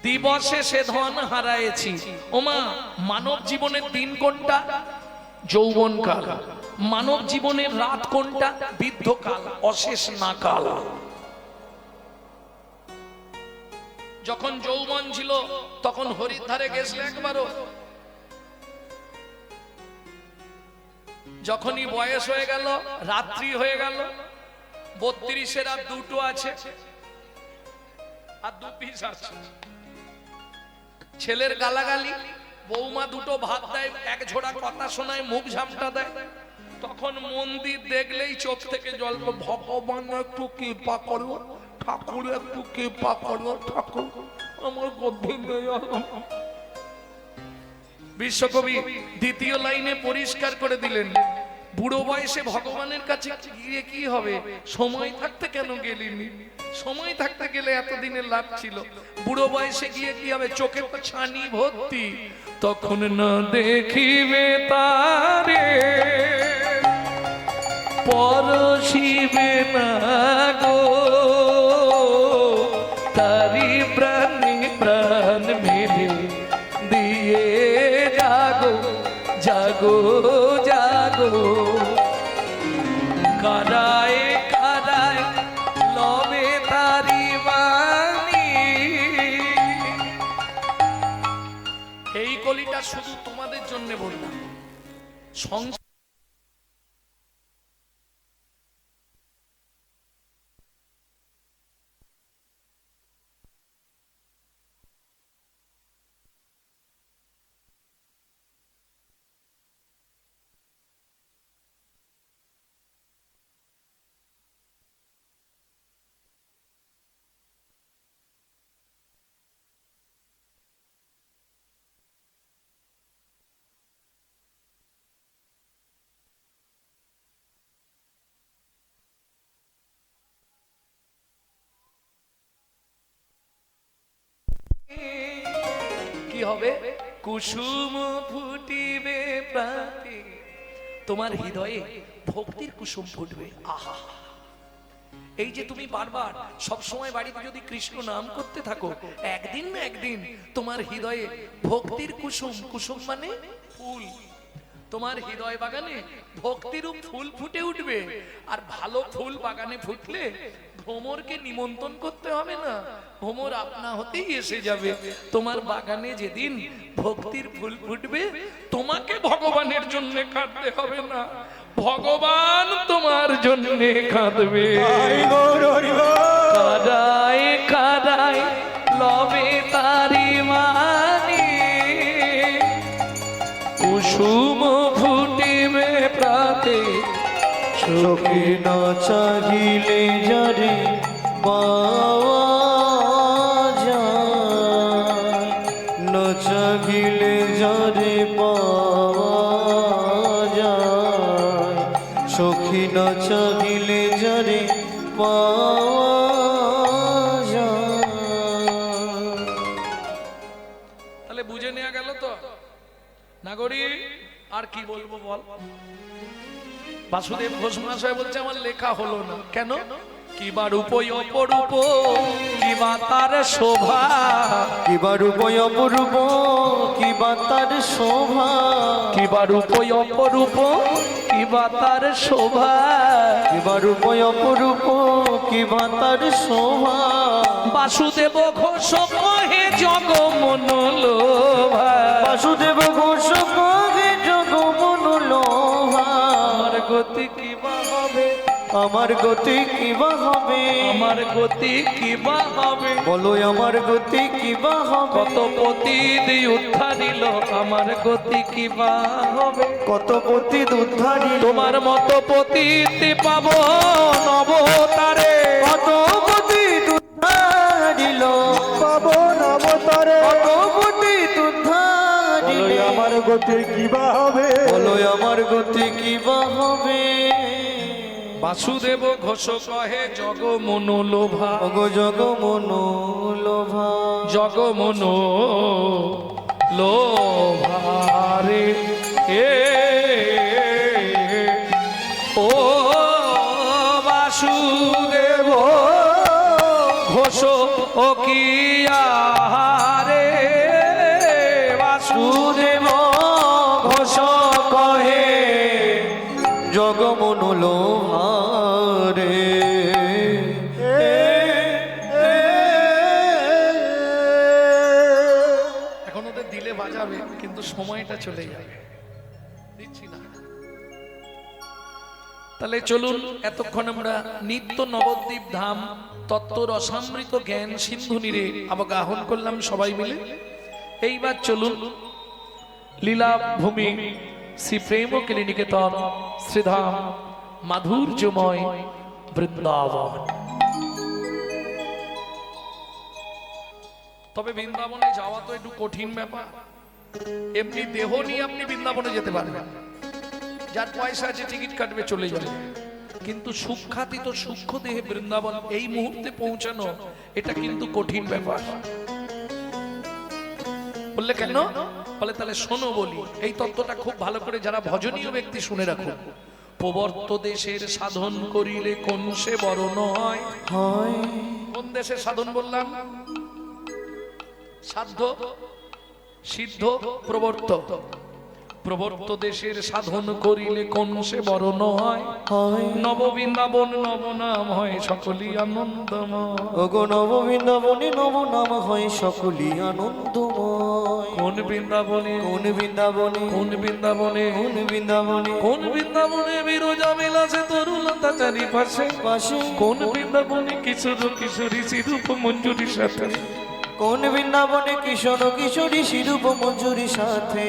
দিবসে সে ধন হারায়েছি। ওমা, মানব জীবনের দিন কোনটা? যৌবনকাল। মানব জীবনের রাত কোনটা? বৃদ্ধকাল, অশেষ না কাল। যখন যৌবন ছিল তখন হরিদ্বারে গেছিলে একবারও? যখনই বয়স হয়ে গেল, রাত্রি হয়ে গেল, 32-এর আর 2টো আছে, আর 2 পিস আছে, ছেলের গালাগালি, বৌমা 2টো ভাত দেয়, 1 ঝোড়া কথা শোনায়, মুখ ঝামটা দেয়, তখন মন্দির দেখলেই চোখ থেকে জল। ভগবান একটু কৃপা করো, ঠাকুর একটু কৃপা করো, ঠাকুর আমার গতি নেই। বিশ্বকবি দ্বিতীয় লাইনে পরিষ্কার করে দিলেন, বুড়ো বয়সে ভগবানের কাছে গিয়ে কি হবে? সময় থাকতে কেন গেলিনি? সময় থাকতে গেলে এতদিনের লাভ ছিল। বুড়ো বয়সে গিয়ে কি হবে? চোখে তো ছানি ভর্তি, তখন না দেখিবে তারে, পরশিবে না গো, তারি প্রাণে প্রাণ মেলে দিয়ে জাগো জাগো জাগো। কারায় কারায় লবে তারি বাণী। এই কলিটা শুধু তোমাদের জন্য বললাম। সংসার কি হবে? কুসুম ফুটিবে প্রাতে, তোমার হৃদয়ে ভক্তির কুসুম ফুটবে। আহা, এই যে তুমি বারবার সব সময় বাড়িতে যদি কৃষ্ণ নাম করতে থাকো, একদিন না একদিন তোমার হৃদয়ে ভক্তির কুসুম, কুসুম মানে ফুল, তোমার হৃদয় বাগানে ভক্তিরূপ ফুল ফুটে উঠবে। আর ভালো ফুল বাগানে ফুটলে ভ্রমরকে নিমন্ত্রণ করতে হবে না, ভ্রমর আপনা হতেই এসে যাবে। তোমার বাগানে যেদিন ভক্তির ফুল ফুটবে, তোমাকে ভগবানের জন্য কাঁদতে হবে না, ভগবান তোমার জন্য কাঁদবে। কাদায় কাদায় লবে তারি মানি, কুসুম ফুটিবে প্রাতে, চোখে না চাহিলে যারে পাওয়া যায়, না চাহিলে যারে পাওয়া যায়, সখী না চাহিলে যারে পাওয়া যায়। তাহলে বুঝে নেওয়া গেল তো নাগরী? আর কি বলবো বল? বাসুদেব ঘোষ মহাশয় বলছে আমার লেখা হলো না। কেন? কিবা রূপ অপরূপ, কিবা তার শোভা, কিবা রূপ অপরূপ, কিবা তার শোভা, কিবা রূপ অপরূপ, কিবা তার শোভা, কিবা রূপ অপরূপ, কিবা তার শোভা। বাসুদেব ঘোষ কহে জগমন লোভা, বাসুদেব ঘোষ কহে জগমন লোভা। আমার গতি কিবা হবে, আমার গতি কিবা হবে, আমার গতি কিবা হবে, বলো আমার গতি কিবা হবে। কত পতি উদ্ধারিল, আমার গতি কিবা হবে, কত পতি উদ্ধারিল, তোমার মতো পতি পাবো নবতারে, কত পতি উদ্ধারিল, পাবো নবতারে, কত পতি উদ্ধারিল। আমার গতি কিবা হবে, বলো আমার গতি কিবা হবে। বাসুদেব ঘোষ কহে জগমন লোভা, ওগো জগমন লোভা, জগমন লোভারে এ ও বাসুদেব ঘোষ ও কিয়া বাসুদেব ঘোষ কহে জগমন লোভারে। এখন ওদের দিলে বাজাবে কিন্তু সময়টা চলে যাবে, দিচ্ছি না। তাহলে চলুন, এতক্ষণ আমরা নিত্য নবদ্বীপ ধাম তত্ত্ব রসামৃত জ্ঞান সিন্ধু নীরে অবগাহন করলাম সবাই মিলে। এইবার চলুন লীলা ভূমি শ্রী প্রেম ক্লিনিকেতন শ্রীধাম মাধুর্যময় বৃন্দাবন। তবে বৃন্দাবনে যাওয়া তো একটু কঠিন ব্যাপার। এমনি দেহ নিয়ে আপনি বৃন্দাবনে যেতে পারবেন, যার পয়সা আছে টিকিট কাটবে চলে যাবে, কিন্তু সূক্ষ্মাতীত সূক্ষ্ম দেহে বৃন্দাবন এই মুহূর্তে পৌঁছানো এটা কিন্তু কঠিন ব্যাপার। বললে কেন? বলে তাহলে শোনো বলি, এই তত্ত্বটা খুব ভালো করে যারা ভজনীয় ব্যক্তি শুনে রাখুন। প্রবর্ত দেশের সাধন করিলে কোন সে বরণ হয়। কোন দেশের সাধন বললাম? সাধ্য, সিদ্ধ, প্রবর্ত। প্রবর্ত দেশের সাধন করিলে কোন সে বরণ হয়। নব বৃন্দাবন নব নাম হয় সকলই আনন্দময়। ওগো নব বৃন্দাবনে নব নাম হয় সকলই আনন্দময়। কোন বৃন্দাবনে, কোন বৃন্দাবনে, কোন বৃন্দাবনে, কোন বৃন্দাবনে, কোন বৃন্দাবনে বিরজা বিলাসে তরুলতা চারিপাশে। পাশে কোন বৃন্দাবনে কিশোর কিশোরী সিরূপ মঞ্জুরির সাথে। কোন বৃন্দাবনে কিশোর কিশোরী সিরূপ মঞ্জুরির সাথে।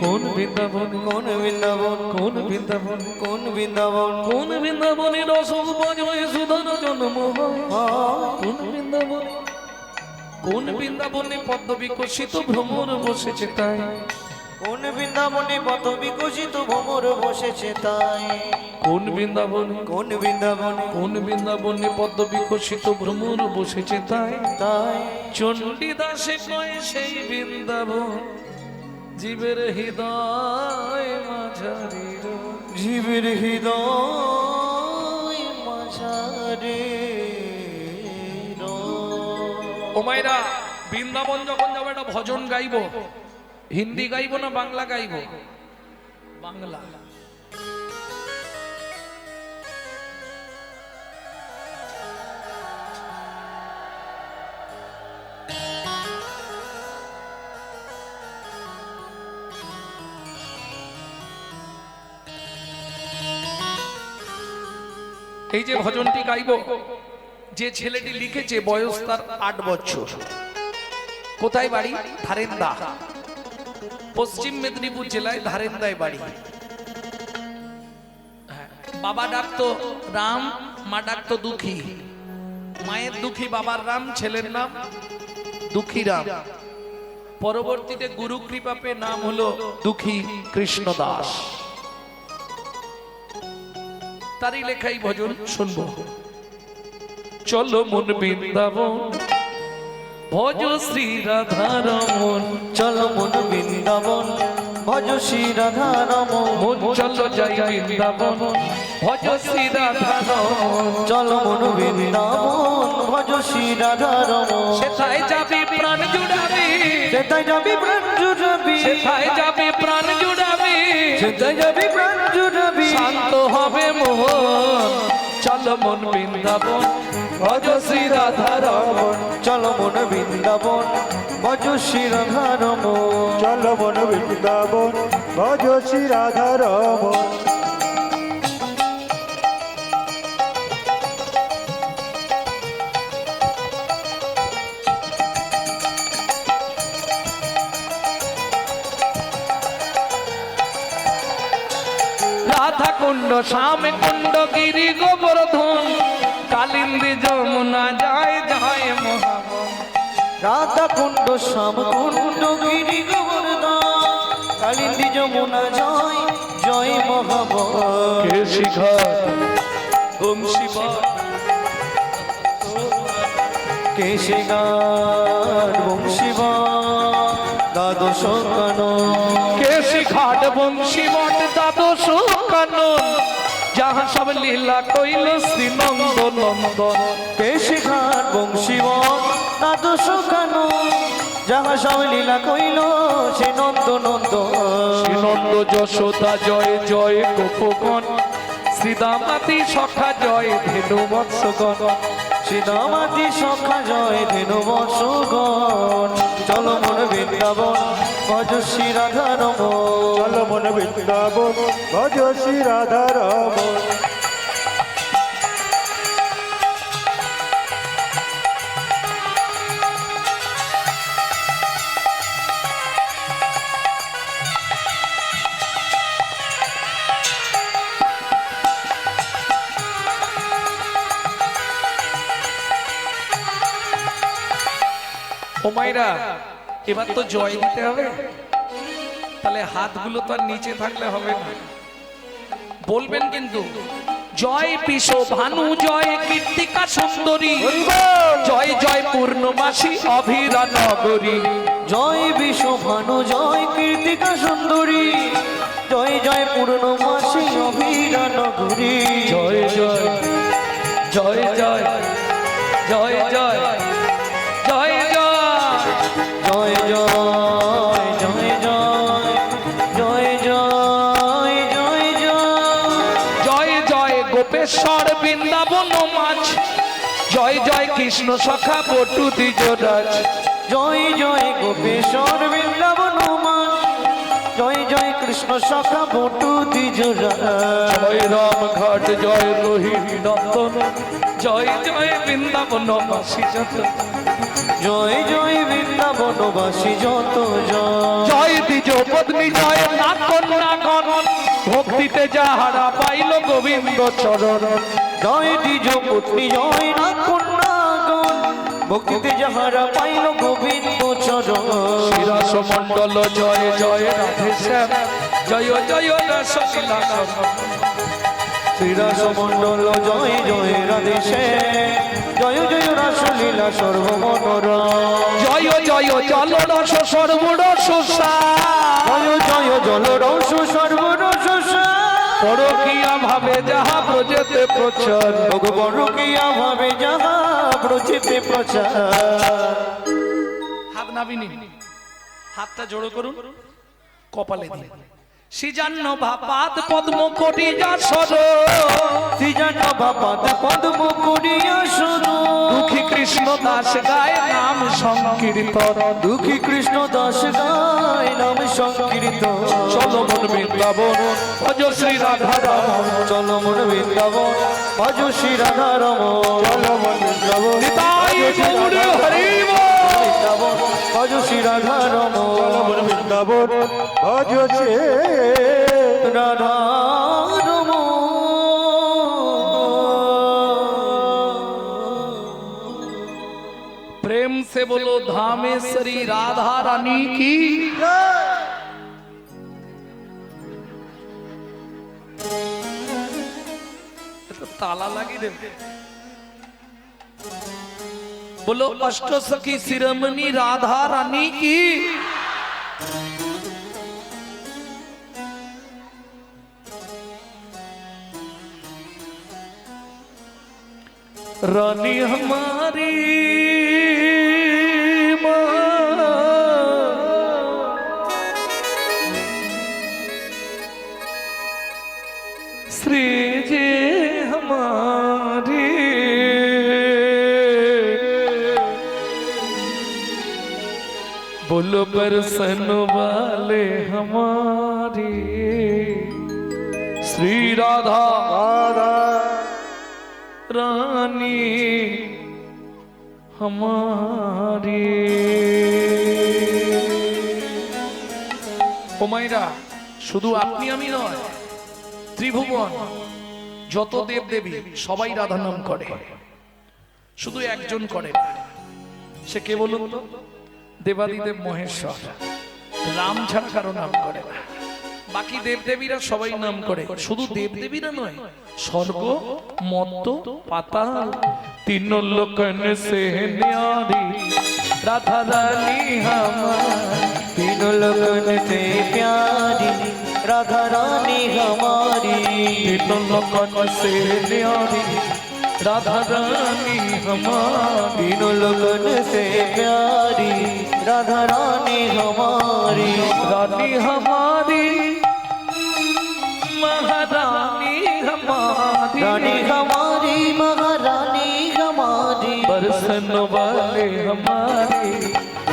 কোন বৃন্দাবন, কোন বৃন্দাবন, কোন বৃন্দাবন, কোন বৃন্দাবন, কোন বৃন্দাবনে রসগোজ হয়ে সুধন জন্ম হয়। কোন বৃন্দাবনে, কোন বৃন্দাবনে পদ্ম বিকশিত ভ্রমর বসেছে তাই। কোন বৃন্দাবনে পথ বিকশিত ভ্রমর বসেছে তাই। কোন বৃন্দাবনে, কোন বৃন্দাবনে, কোন বৃন্দাবনে পদ্ম বিকশিত ভ্রমর বসেছে তাই। তাই চণ্ডীদাসে কয় সেই বৃন্দাবন জীবের হৃদয় মাঝারি। জীবের হৃদয় মাঝারে। ও মায়েরা, বৃন্দাবন যখন যাবো একটা ভজন গাইবো, হিন্দি গাইবো না বাংলা গাইবো? বাংলা। এই যে ভজনটি গাইব, যে ছেলেটি লিখেছে বয়স তার 8 বছর। কোথায় বাড়ি? ধারেন্দা, পশ্চিম মেদিনীপুর জেলায় ধারেন্দায় বাড়ি। বাবা ডাকতো রাম, মা ডাকতো দুঃখী। মায়ের দুঃখী, বাবার রাম, ছেলের নাম দুঃখী রাম। পরবর্তীতে গুরু কৃপা পেয়ে নাম হলো দুঃখী কৃষ্ণ দাস। তারই লেখাই ভজন শুনবো। চলো মন বৃন্দাবন ভজ শ্রী রাধারমন। চলো মন বৃন্দাবন ভজ শ্রী রাধারমন। মন চলো যাই বৃন্দাবন ভজ শ্রী রাধারমন। চলো মন বৃন্দাবন ভজ শ্রী রাধারমন। সেথায় যাবি প্রাণ জুড়াবি, সেথায় যাবি প্রাণ জুড়াবি, সেথায় যাবি প্রাণ জুড়াবি, সেথায় যাবি প্রাণ জুড়াবি। শান্ত হবে মোহন। চলো মন বৃন্দাবন ভজ শ্রী রাধারমন। চলো মন বৃন্দাবন ভজ শ্রী রাধারমন। চলো মন বৃন্দাবন ভজ শ্রী রাধারমন। রাধা কুণ্ড, শ্যাম কুণ্ড, গিরি গোবর্ধন, কালিন্দী যমুনা যায় যায় মহাবন। রাধা কুণ্ড, শ্যাম কুণ্ড, গিরি গোবর্ধন, কালিন্দী যমুনা জয় জয় মহাবন। কেশি ঘাট বংশীবট, কেশিগার বংশীবন দ্বাদশ কানন। কেশি ঘাট বংশীবট দ্বাদশ কানন, যাহা সব লীলা কইল শ্রী নন্দ নন্দন। কেশিঘাট বংশীবন দ্বাদশ কানন, যাহা সব লীলা কইল সে নন্দ নন্দ নন্দ যশোদা জয় জয় গোপগণ শ্রীদামাতি সখা জয় ধেনু বৎসগণ সীতামাতি সখা জয় ধেনু বৎসগণ চলো মন বৃন্দাবন ভজ শ্রী রাধা রমণ চলো মন বৃন্দাবন ভজ শ্রী রাধা রমণ ও মাইরা এবার তো জয় দিতে হবে, তাহলে হাতগুলো তো আর নিচে থাকলে হবে না, বলবেন কিন্তু জয় পিস ভানু জয় কীর্তিকা সুন্দরী জয় জয় পূর্ণমাসী অভিরা নগরী জয় বিশ্ব ভানু জয় কীর্তিকা সুন্দরী জয় জয় পূর্ণমাসী অভিরা নগরী জয় জয় জয় জয় জয় জয় জয় জয় জয় জয় জয় জয় জয় জয় জয় জয় জয় গোপেশ্বর বৃন্দাবন মাছ জয় জয় কৃষ্ণ সখা বটু দ্বিজরাজ জয় জয় গোপেশ্বর বৃন্দাবন মা জয় জয় কৃষ্ণ সখা বটু দ্বিজরাজ জয় রাম ঘাট জয় রোহিণী নন্দন জয় জয় বৃন্দাবন মাসি যত জয় জয় বৃন্দাবনবাসী যত জয় দ্বিজ পত্নী জয় না কন্যা গণ ভক্তিতে যাহারা পাইল গোবিন্দ চরণ জয় দ্বিজ পত্নী জয় না কন্যাগণ ভক্তিতে যাহারা পাইল গোবিন্দ চরণ শিরাস মণ্ডল জয় জয় রাধে শ্যাম জয় জয় রসলীলা শ্রীরাস মণ্ডল জয় জয় রাধে জয় জয় রাসলীলা সর্বমনোরম জয় জয় জল রস সর্বরস জয় জয় জল রস সর্বরস পরকিয়া ভাবে যাহা প্রজেতে প্রচার পরকিয়া ভাবে যাহা প্রচিতে প্রচার হাত নাবিনি হাতটা জোড়ো করুন কপালে দিন সিজান্ন ভাপাত পদ্ম করিয়া সর সৃজন বাপাত পদ্ম করিয়া শুনো দুঃখী কৃষ্ণ দাস গায় নাম সংকীর্তন দুঃখী কৃষ্ণ দাস গায় নাম সংকীর্তন চলো মন বৃন্দাবন ভজ শ্রী রাধা রাম চলো মন বৃন্দাবন ভজ শ্রী রাধা রমণ চলো মন বৃন্দাবন নিতাই গৌর হরি বল। বৃন্দাবন ভজ শ্রী রাধা রমণ চলো মন বৃন্দাবন ভজ শ্রী রাধা রমণ प्रेम से बोलो धामेश्वरी राधा रानी की तो ताला लगी दे बोलो अष्ट सखी शिरोमणि राधा रानी की रानी हमारी श्री जी हमारी बोलो बरसन वाले हमारी श्री राधा রাধা रानी हमारी ও মাইরা শুধু আপনি আমি নয় ত্রিভুবন যত দেব দেবী সবাই রাধা নাম করে, শুধু একজন করে না। সে কে বলুন তো? দেবাদিদেব মহেশ্বর রাম ছাড়া কারো নাম করে না। বাকি দেবদেবীরা সবাই নাম করে, শুধু দেবদেবীরা নয়, স্বর্গ মত্ত পাতাল তিন লোকন সে ন্যারি রাধা রানী हमारी तीन लगन से प्यारी राधा रानी हमारी तीन लोकन से न्यारी राधा रानी हमारी, तीनों लोगन से प्यारी राधा रानी हमारी, रानी हमारी महारानी हमारी, रानी हमारी महारानी हमारी, बरसन वाले हमारे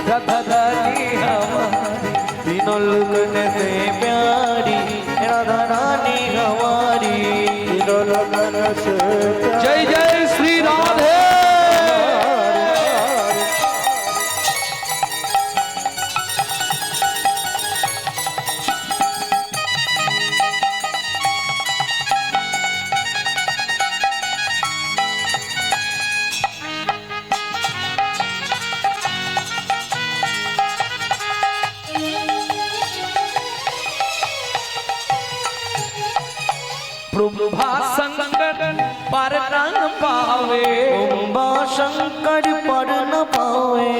राधा रानी हमारी, तीनों लोगन से प्यारी राधा रानी हमारी। तीनों लगन से जय जय श्री राधे। ब्रह्मा संकट पर न पावे, ब्रह्मा शंकर पर न पावे,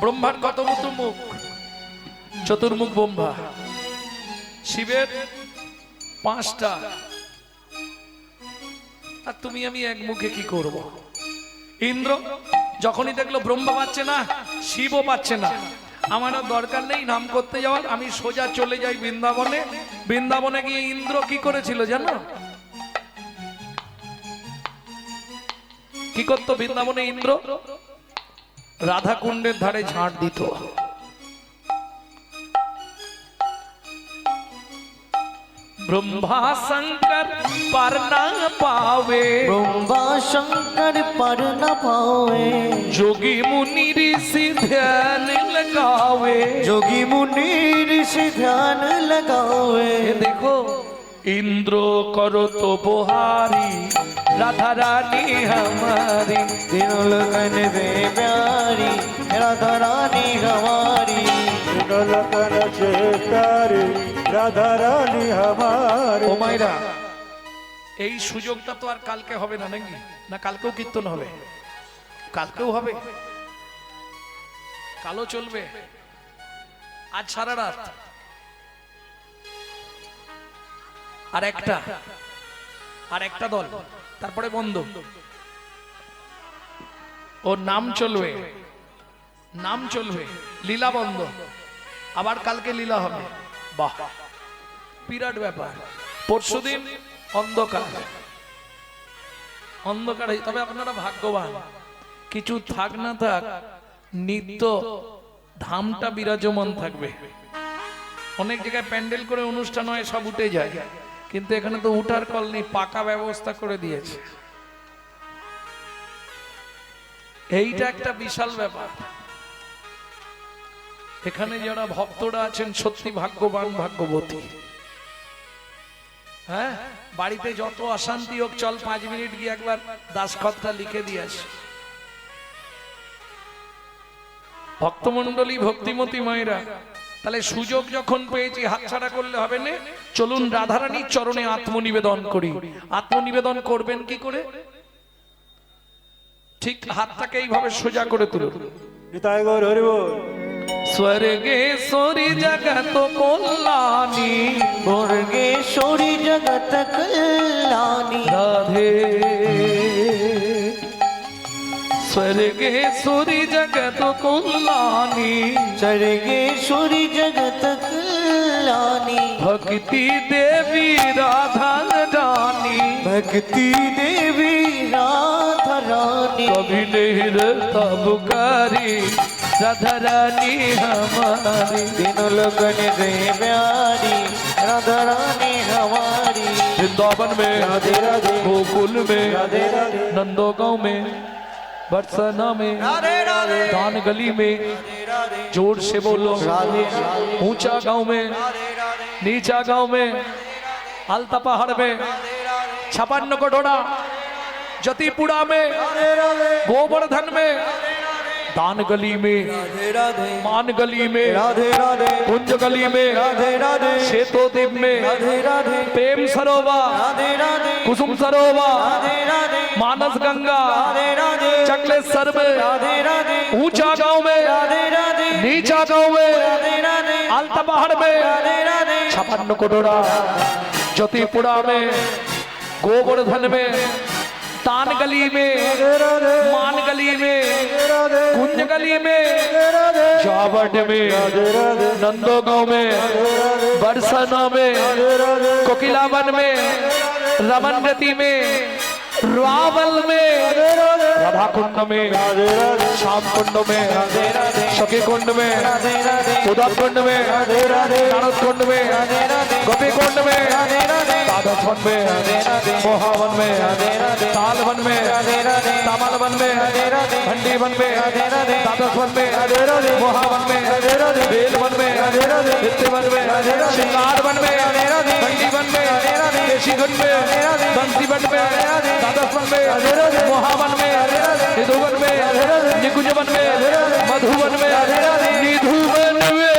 ব্রহ্মার কত মুখ? চতুর্মুখ ব্রহ্মা। শিবের 5টা, আর তুমি আমি এক মুখে কি করব? ইন্দ্র যখনই দেখলো ব্রহ্মা পাচ্ছে না, শিবও পাচ্ছে না, আমার আর দরকার নেই নাম করতে যাওয়ার, আমি সোজা চলে যাই বৃন্দাবনে। বৃন্দাবনে গিয়ে ইন্দ্র কি করেছিল জানো? কি করতো বৃন্দাবনে ইন্দ্র? রাধা কুণ্ডের ধারে ঝাঁট দিত। ब्रह्मा शंकर पर न पावे, ब्रह्मा शंकर पर न पावे, जोगी मुनि ऋषि ध्यान लगावे, जोगी मुनि ऋषि ध्यान लगावे। ये देखो इंद्र करो तो बुहारी राधा रानी हमारी, तीनों लगन से प्यारी राधा रानी हमारी, तीनों लगन से प्यारी राधा रानी हमारी। ও মাইরা এই সুযোগটা তো আর কালকে হবে না নাকি? না কালকেও কীর্তন হবে? কালকেও হবে, কালো চলবে, আজ সারা রাত। আর একটা দল, তারপরে বন্ধ। ও নাম চলবে, লীলা বন্ধ, আবার কালকে লীলা হবে। বাহ, বিরাট ব্যাপার। পরশুদিন অন্ধকার, তবে আপনারা ভাগ্যবান, কিছু থাক না থাক নিত্য ধামটা বিরাজমান থাকবে। অনেক জায়গায় প্যান্ডেল করে অনুষ্ঠান হয়, সব উঠে যায়, কিন্তু এখানে তো উঠার কল নেই, পাকা ব্যবস্থা করে দিয়েছে। এইটা একটা বিশাল ব্যাপার। এখানে যারা ভক্তরা আছেন সত্যি ভাগ্যবান, ভাগ্যবতী। হ্যাঁ, বাড়িতে যত অশান্তি হোক, চল 5 মিনিট গিয়ে একবার দাসখতটা লিখে দিয়ে আসি। ভক্তমন্ডলী, ভক্তিমতী মায়েরা, তাহলে সুযোগ যখন পেয়েছি হাতছাড়া করলে হবে না। চলুন রাধারানীর চরণে আত্মনিবেদন করি। আত্মনিবেদন করবেন কি করে? ঠিক হাতটাকে এইভাবে সোজা করে তুলুন। নিতাই গৌর হরি বল। स्वर्गेश्वरी जगत कल्याणी, स्वर्गेश्वरी जगत कल्याणी, राधे स्वर्गेश्वरी जगत कल्याणी, स्वर्गेश्वरी जगत कल्याणी, भक्ति देवी राधा रानी, भक्ति देवी राधा रानी, कभी नहीं रहता बुकारी राधा रानी हमारी, तीनों लगन से प्यारी राधा रानी हमारी। वृंदावन में, राधे राधे, गोकुल में, राधे राधे, नंदो गांव में, बरसना में, दान गली में, जोर से बोलो, ऊंचा गांव में, नीचा गांव में, आलता पहाड़ में, 56 कटोरा, जतीपुरा में, गोवर्धन में, दान गली में, मान गली में, राधे राधे, कुंज गली में, राधे राधे, श्वेतोद्वीप में, राधे राधे, प्रेम सरोवर, राधे राधे, कुसुम सरोवर, राधे राधे, मानस गंगा, राधे राधे, चकलेश्वर में, राधे राधे, ऊंचा गांव में, राधे राधे, नीचा गांव में, राधे राधे, आलता पहाड़ में, राधे राधे, 56 कटोरा, ज्योतिपुरा में, गोवर्धन में, तान गली में, राधे मान गली में, राधे कुंज गली में, राधे जावट में, राधे नंदो गांव में, बरसना में, राधे कोकिलावन में, रमन रति में, रावल में, राधा कुंड में, श्याम कुंड में, सखी कुंड में, उदक कुंड में, नारद कुंड में, गोपी कुंड में, द्वादश वन में, मोहावन में, ताल वन में, तामल वन में, भंडी वन में, द्वादश वन में, मोहावन में, बेल वन में, नित्य वन में, श्रृंगार वन में, भंडी वन में, केशी वन में, बंसी वन में, द्वादश वन में, मोहावन में, निधुवन में, निकुंज वन में, मधुवन में, निधुवन में।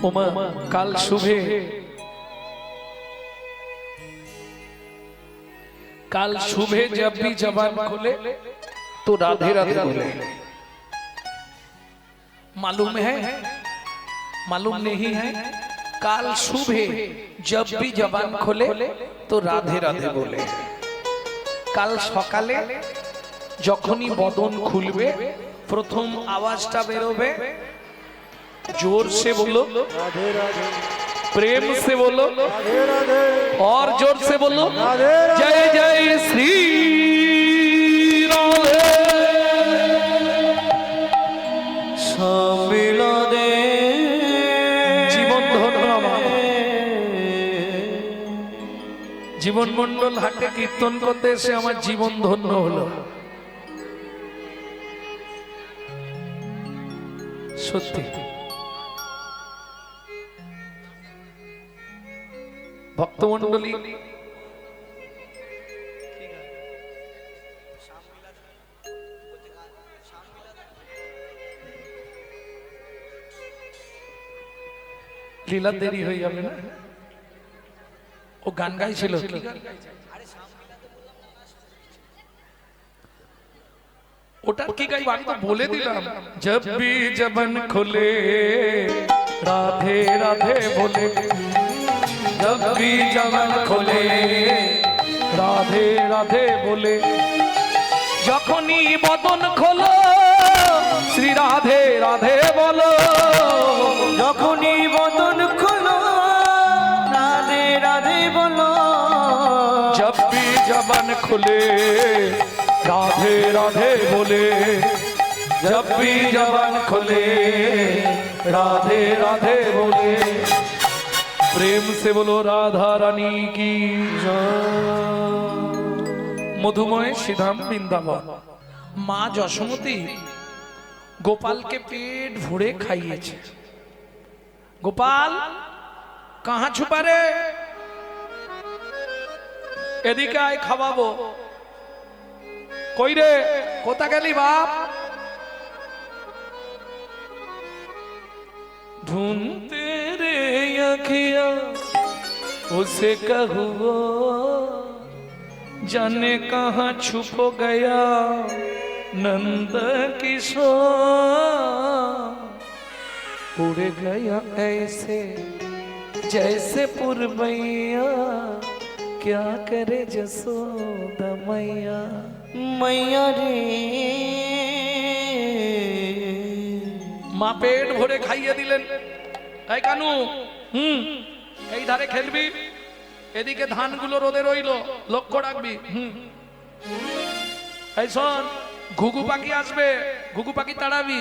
उमा काल सुबह जब भी जबान खोले तो राधे राधे बोले। मालूम है, मालूम नहीं है? काल सुबह जब भी जबान खोले तो राधे राधे बोले। काल सकाले যখনই বদন খুলবে প্রথম আওয়াজটা বেরোবে, जोर से बोलो, प्रेम से बोलो, और जोर से बोलो, जय जय श्री राधे। সম্মিলনে জীবন ধন্য আমার। জীবন মন্ডল হাটে কীর্তন করতে এসে আমার জীবন ধন্য হলো। সত্যি ভক্তমন্ডলী লীলা দেরি হয়ে যাবে না? ও গান গাইছিল, ওটার কি গাইব আমি তো বলে দিলাম। जब भी जबन खोले राधे राधे बोले, जब भी जबन खोले राधे राधे बोले, যখনই বদন খোলো শ্রী রাধে রাধে বলো, যখনই বদন খোলো রাধে রাধে বলো। जब भी जबन खुले राधे राधे बोले, जब भी जबन खुले राधे राधे बोले। प्रेम से बोलो राधा रानी की मधुमय श्रीधाम वृंदावन। माँ যশোমতী গোপালকে পেট ভরে খাইয়েছে। গোপাল কাহা ছুপা রে, এদিকে আয় খাওয়াবো। কই রে, কোথা গেলি বাপ? ढूंढते रे अखिया उसे कहूँ, जाने कहाँ छुप गया नंद किशोर। उड़ गया ऐसे जैसे पुरवैया, क्या करे जसोदा मैया। मैया रे মা পেট ভরে খাইয়ে দিলেন। এই কানু, এই ধারে খেলবি, এদিকে ধানগুলো রোদে রইলো, লক্ষ্য রাখবি। এই শোন, ঘুঘু পাখি আসবে, ঘুঘু পাখি তাড়াবি।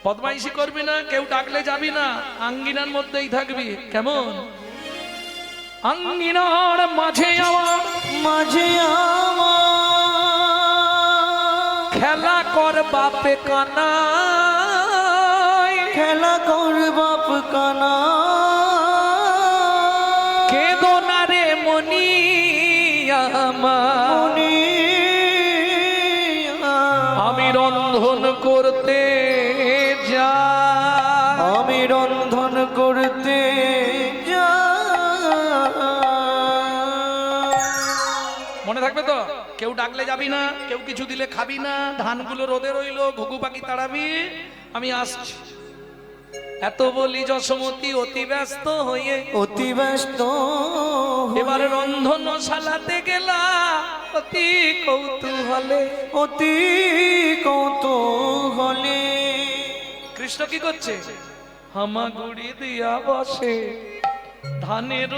বদমাইশি করবি না, কেউ ডাকলে যাবি না, আঙ্গিনার মধ্যেই থাকবি, কেমন? আঙ্গিনার মাঝে আমার মাঝে আমার খেলা কর বাপে কানা, খেলা কর বাপ কানা। কেদো না রে মনি আমার, আমি রন্ধন করতে যাই, আমি রন্ধন করতে থাকবে তো? কেউ ডাকলে যাবি না, কেউ কিছু দিলে খাবি না, ধানগুলো রোদে রইলো, ঘুঘু পাখি তাড়াবি, আমি আসছি। এত বলি যশোমতি অতি ব্যস্ত হয়ে অতি ব্যস্ত এবার রন্ধনশালাতে গেলা অতি কৌতূহলে। অতি কৌতূহলে কৃষ্ণ কি করছে? হামাগুড়ি দিয়া বসে ধানের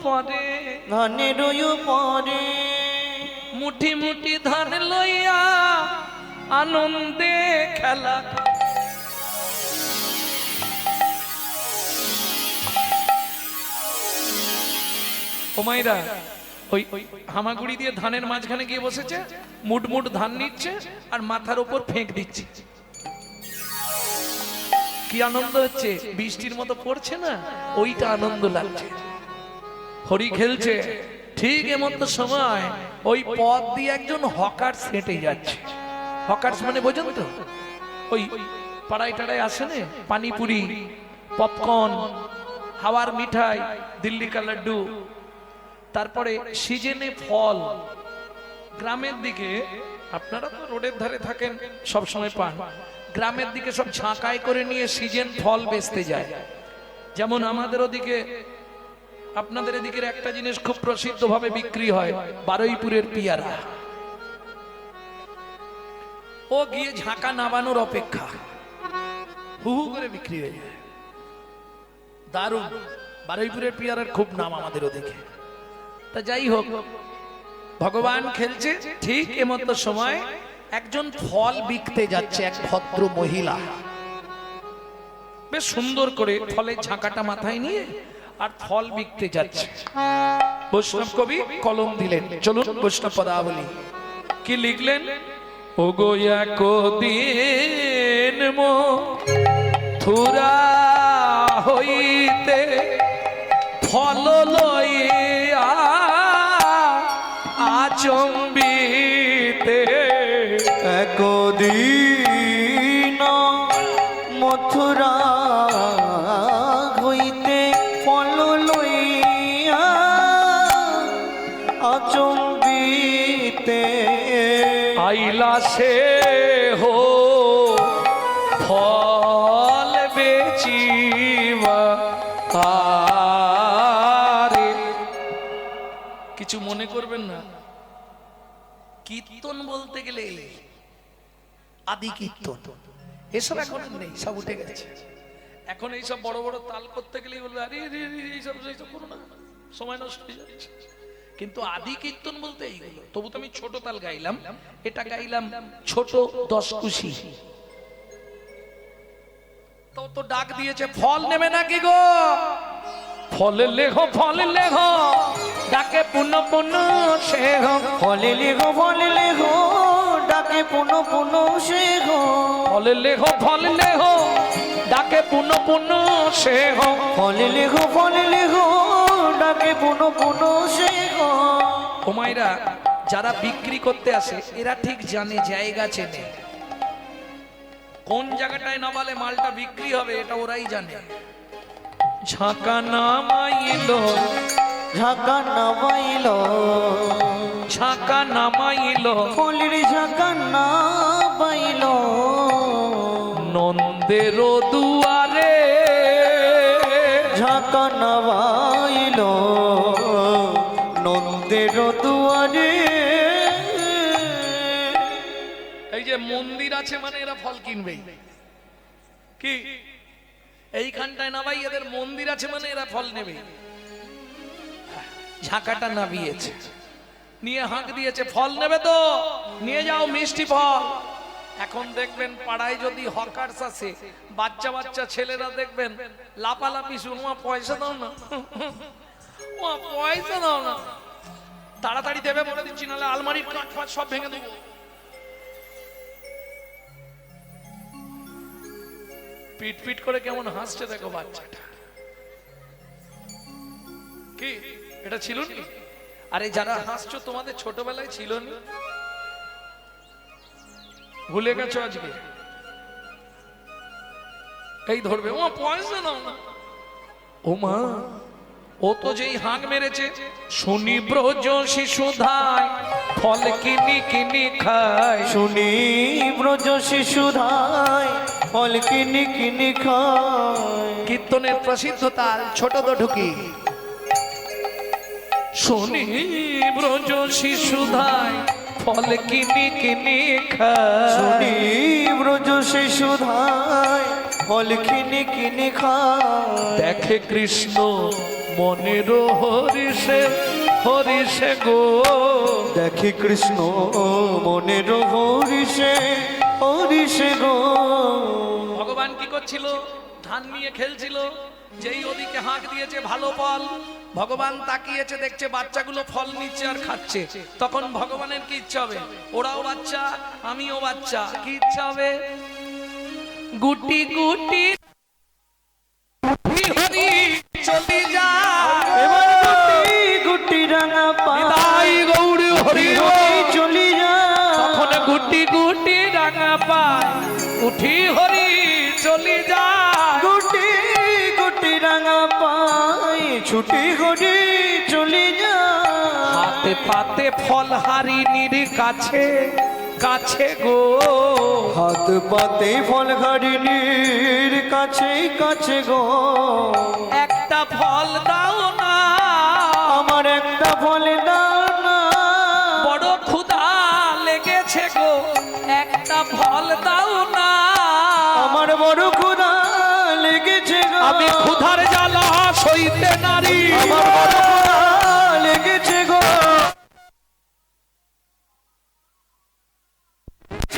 পরে, ধানের পরে মুঠি মুঠি ধান লইয়া আনন্দে খেলা। ও মাইরা, ওই হামাগুড়ি দিয়ে ধানের মাঝখানে গিয়ে বসেছে, মুট মুট ধান নিচ্ছে আর মাথার উপর ফেঁক দিচ্ছে। কি আনন্দ হচ্ছে, বৃষ্টির মতো পড়ছে না, ওইটা আনন্দ লাগছে। হরি খেলছে, ঠিক এমন সময় ওই পথ দিয়ে একজন হকার হেঁটে যাচ্ছে। হকার মানে বোঝেন তো, ওই পাড়ায় টাড়ায় আসে না, পানিপুরি, পপকর্ন, হাওয়ার মিঠাই, দিল্লি কা লাড্ডু, তারপরে সিজনে ফল। গ্রামের দিকে, আপনারা তো রোডের ধারে থাকেন, সব সময় পান, গ্রামের দিকে সব ঝাঁকাই করে নিয়ে সিজন ফল বেচতে যায়। যেমন আমাদের ওদিকে, আপনাদের এদিকের একটা জিনিস খুব প্রসিদ্ধ ভাবে বিক্রি হয়, বারুইপুরের পিয়ারা। ও গিয়ে ঝাঁকা নামানোর অপেক্ষা, হু হু করে বিক্রি হয়ে যায়। দারুণ, বারুইপুরের পিয়ারার খুব নাম আমাদের ওদিকে। তা যাই হোক, ভগবান খেলছে, ঠিক এমতো সময় একজন ফল বিকতে যাচ্ছে, এক ভদ্র মহিলা বেশ সুন্দর করে ফলের ঝাঁকাটা মাথায় নিয়ে আর ফল বিকতে যাচ্ছে। বৈষ্ণব কবি কলম দিলেন, চলুন বৈষ্ণব পদাবলী। কি লিখলেন? ও গো একদিন মথুরা হইতে ফল লইয়া আচম্বিতে। একদিন মথুরা হইতে ফল লইয়া আচম্বিতে আইলা সে হো ফল বেচিবা। আরে কিছু মনে করবেন না, কীর্তন বলতে গেলে আদি কীর্তন এসব এখন নেই, সব উঠে গেছে। এখন এইসব বড় বড় তাল করতে গেলেই বলবে আরে এইসব করো না, সময় নষ্ট হয়ে যাচ্ছে। কিন্তু আদি কীর্তন বলতে এইগুলো। তবু তো আমি ছোট তাল গাইলাম, এটা গাইলাম ছোট 10 কুশি। তো ডাক দিয়েছে, ফল নেবে নাকি গো? ফলে লেখো, ফলে লেখো, ডাকে পুনঃ পুনঃ শেখ। ফলে লেখো, ফলে লেখো, ডাকে পুনঃ পুনঃ শেখ। ফলে লেখো, ফলে লেখো, ডাকে পুনঃ পুনঃ শেখ। ফলে লেখো, ফলে লেখো, ডাকে পুনঃ পুনঃ শেখ। ও মায়েরা, যারা বিক্রি করতে আসে এরা ঠিক জানে, জায়গা চেনে, কোন জায়গাটায় নামালে মালটা বিক্রি হবে এটা ওরাই জানে। ঝাঁকা নামাইলো, ঝাঁকা নামাইলো, ঝাঁকা নামাইলো, ফলের ঝাঁকা নামাইলো, নন্দের দুয়ারে। ঝাঁকা নামাইলো, নন্দের দুয়ারে। এই যে মন্দির আছে মানে এরা ফল কিনবেই। কি এইখানটায় নামাই, এদের মন্দির আছে মানে এরা ফল নেবে। ঝাঁকাটা নামিয়েছে, নিয়ে হাঁক দিয়েছে, ফল নেবে তো নিয়ে যাও, মিষ্টি ফল। এখন দেখবেন পাড়ায় যদি হকার্স আছে, বাচ্চা বাচ্চা ছেলেরা দেখবেন লাপালাপি শুরু, পয়সা দাও না, পয়সা দাও না, তাড়াতাড়ি দেবে বলে দিচ্ছি, নাহলে আলমারির কাঠ ফাট সব ভেঙে দেবো। পিট পিট করে কেমন হাসছে দেখো বাচ্চাটা। কি এটা ছিল না? আরে যারা হাসছো তোমাদের ছোটবেলায় ছিল না, ভুলে গেছো আজকে? এই ধরবে, ও পয়সা দাও না। ও মা, ও তো যেই হাঁক মেরেছে, শুনি ব্রজ শিশুধায় ফল কিনি কিনি খায়। শুনি ব্রজ শিশুধায় ফল কিনি কিনি খায়। কীর্তনের প্রসিদ্ধ তাল ছোট তো ঢুকি। শুনি ব্রজ শিশুধায় ফল কিনি কিনি খায়। শুনি ব্রজ শিশুধায় ফল কিনি কিনি খায়। দেখে কৃষ্ণ মনের হরিষে হরিষে গো। দেখি কৃষ্ণ মনের হরিষে হরিষে গো। ভগবান কি করছিল? ধান নিয়ে খেলছিল। যেই ওদিকে হাঁক দিয়েছে ভালো ফল, ভগবান তাকিয়েছে দেখছে বাচ্চাগুলো ফল নিচ্ছে আর খাচ্ছে। তখন ভগবানের কি ইচ্ছা হবে? ওরাও বাচ্চা, আমিও বাচ্চা, কি ইচ্ছা হবে? গুটি গুটি হরি চলি যা। এবার গুটি গুটি রাঙা নিতাই গৌর হরি পাই চলি যা। তখন গুটি গুটি রাঙা পায় উঠি হরি চলি যা। গুটি গুটি রাঙা পাই ছুটি হরি চলি যা। হাতে পাতে ফল হারিনির কাছে কাছে গো। হাত পাতে ফল হারিনির কাছে কাছে গো। একটা ফল দাও না, আমার একটা ফল দাও না। বড় ক্ষুধা লেগেছে গো, একটা ফল দাও না। আমার বড় ক্ষুধা লেগেছে গো। আমি ক্ষুধার জ্বালা সইতে নারী। আমার বড় ক্ষুধা লেগেছে গো।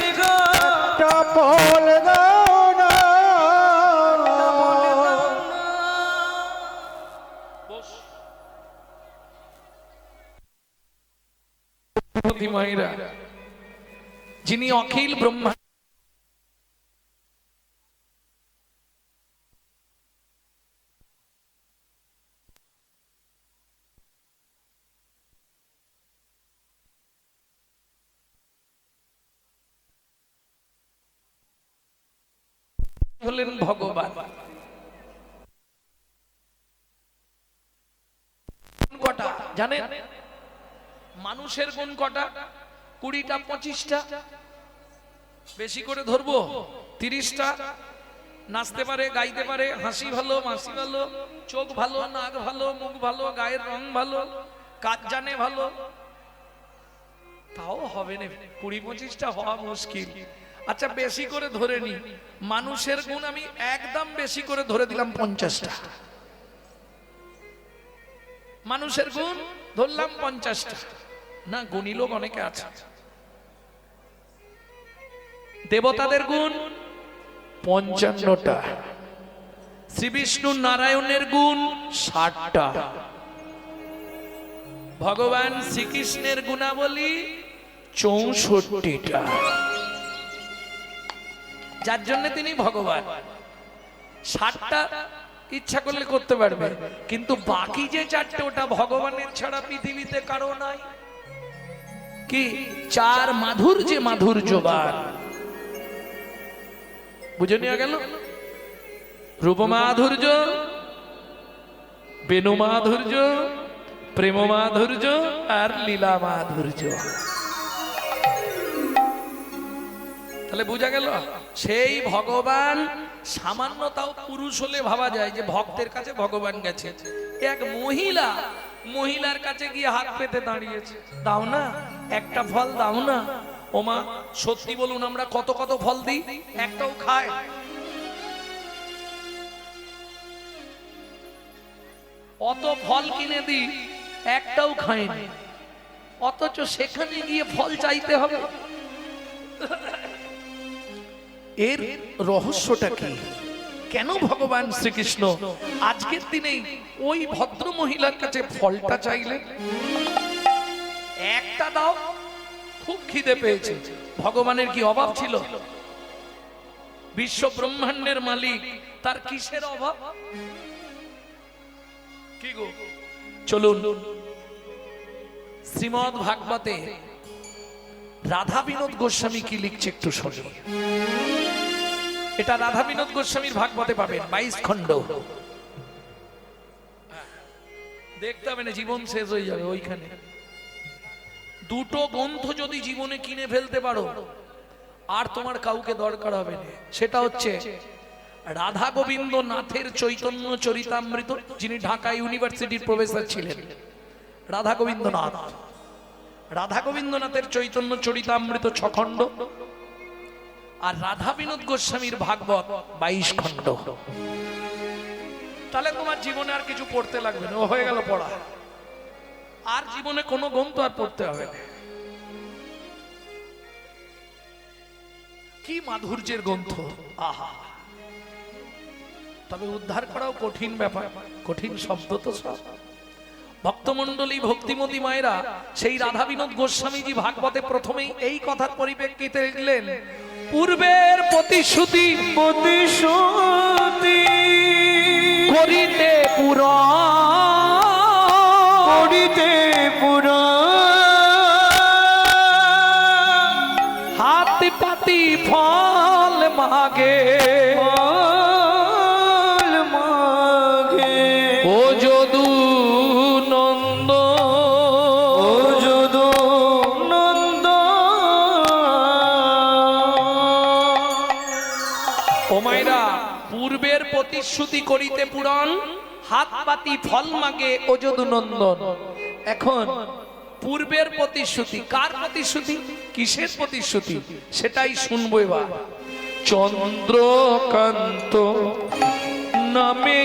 একটা ফল দাও না। মায়েরা, যিনি অখিল ব্রহ্মা হলেন ভগবান। কটা জানেন? মানুষের গুণ কটা? 20টা 25টা। বেশি করে ধরবো 30টা। নাচতে পারে, গাইতে পারে, হাসি ভালো, মাসি ভালো, চোখ ভালো, নাক ভালো, মুখ ভালো, গায়ের রং ভালো, কাজ জানে ভালো। তাও হবে না, 20-25টা হওয়া মুশকিল। আচ্ছা বেশি করে ধরে নি, মানুষের গুণ আমি একদম বেশি করে ধরে দিলাম 50টা। মানুষের গুণ ধরলাম 50টা। না, গুণী লোক অনেকে আছে। দেবতাদের গুণ 55টা। শ্রী বিষ্ণু নারায়ণের গুণ 60টা। ভগবান শ্রীকৃষ্ণের গুণাবলী 64টা। যার জন্য তিনি ভগবান। 60টা ইচ্ছা করলে করতে পারবে, কিন্তু বাকি যে 4টে ওটা ভগবানের ছাড়া পৃথিবীতে কারো নাই। কি? 4 মাধুর্যে মাধুর্যবান। বুঝে নেওয়া গেল? রূপ মাধুর্য, বেণু মাধুর্য, প্রেম মাধুর্য আর লীলা মাধুর্য। তাহলে বোঝা গেল সেই ভগবান সামান্যতাও পুরুষ হলে ভাবা যায় যে ভক্তের কাছে ভগবান গেছে। এক মহিলা মহিলার কাছে গিয়ে হাত পেতে দাঁড়িয়েছে, দাও না একটা ফল দাও না। ওমা সত্যি বলুন, আমরা কত কত ফল দিই, একটাও খায়? অত ফল কিনে দিই, একটাও খায়নি, অথচ সেখানে গিয়ে ফল চাইতে হবে। এর রহস্যটা কি? কেন ভগবান শ্রীকৃষ্ণ আজকের দিনেই ওই ভদ্র মহিলার কাছে ফলটা চাইলেন? একটা দাও, খুব খিদে পেয়েছে। ভগবানের কি অভাব ছিল? বিশ্ব ব্রহ্মাণ্ডের মালিক, তার কিসের অভাব? কি গো, চলুন শ্রীমদ্ ভাগবতে রাধা বিনোদ গোস্বামী কি লিখছে একটু শুনি। এটা রাধা বিনোদ গোস্বামীর ভাগবতে পাবেন, 22 খণ্ড। দেখতে হবে না, জীবন শেষ হয়ে যাবে ওইখানে। দুটো গ্রন্থ যদি জীবনে কিনে ফেলতে পারো আর তোমার কাউকে দরকার হবে না, সেটা হচ্ছে রাধা গোবিন্দ নাথের চৈতন্য চরিতামৃত, যিনি ঢাকা ইউনিভার্সিটির প্রফেসর ছিলেন, রাধা গোবিন্দ নাথ। রাধা গোবিন্দ নাথের চৈতন্য চরিতামৃত 6 খণ্ড, আর রাধা বিনোদ গোস্বামীর ভাগবত 22 খণ্ড। তাহলে তোমার জীবনে আর কিছু পড়তে লাগবে না, ও হয়ে গেল পড়া। আর জীবনে কোনো গ্রন্থ আর পড়তে হবে না। কি মাধুর্যের গ্রন্থ, আহা! তবে উদ্ধার করাও কঠিন ব্যাপার, কঠিন শব্দ তো সব। ভক্তমণ্ডলী, ভক্তিমতী মায়েরা সেই রাধা বিনোদ গোস্বামীজি ভাগবতে প্রথমেই এই কথার পরিপ্রেক্ষিতে লিখলেন, পূর্বের প্রতিশ্রুতি প্রতিশ্রুতি করিতে করিতে হাত পাতি ফল মাগে মাগে ও যদু নন্দ, ও যদু নন্দ। ও মায়েরা, পূর্বের প্রতিশ্রুতি করিতে পুরাণ, হাত পাতি ফল মাগে ও যদু নন্দন। এখন পূর্বের প্রতিশ্রুতি, কার প্রতিশ্রুতি, কিসের প্রতিশ্রুতি, সেটাই শুনবো এবার। চন্দ্রকান্ত নামে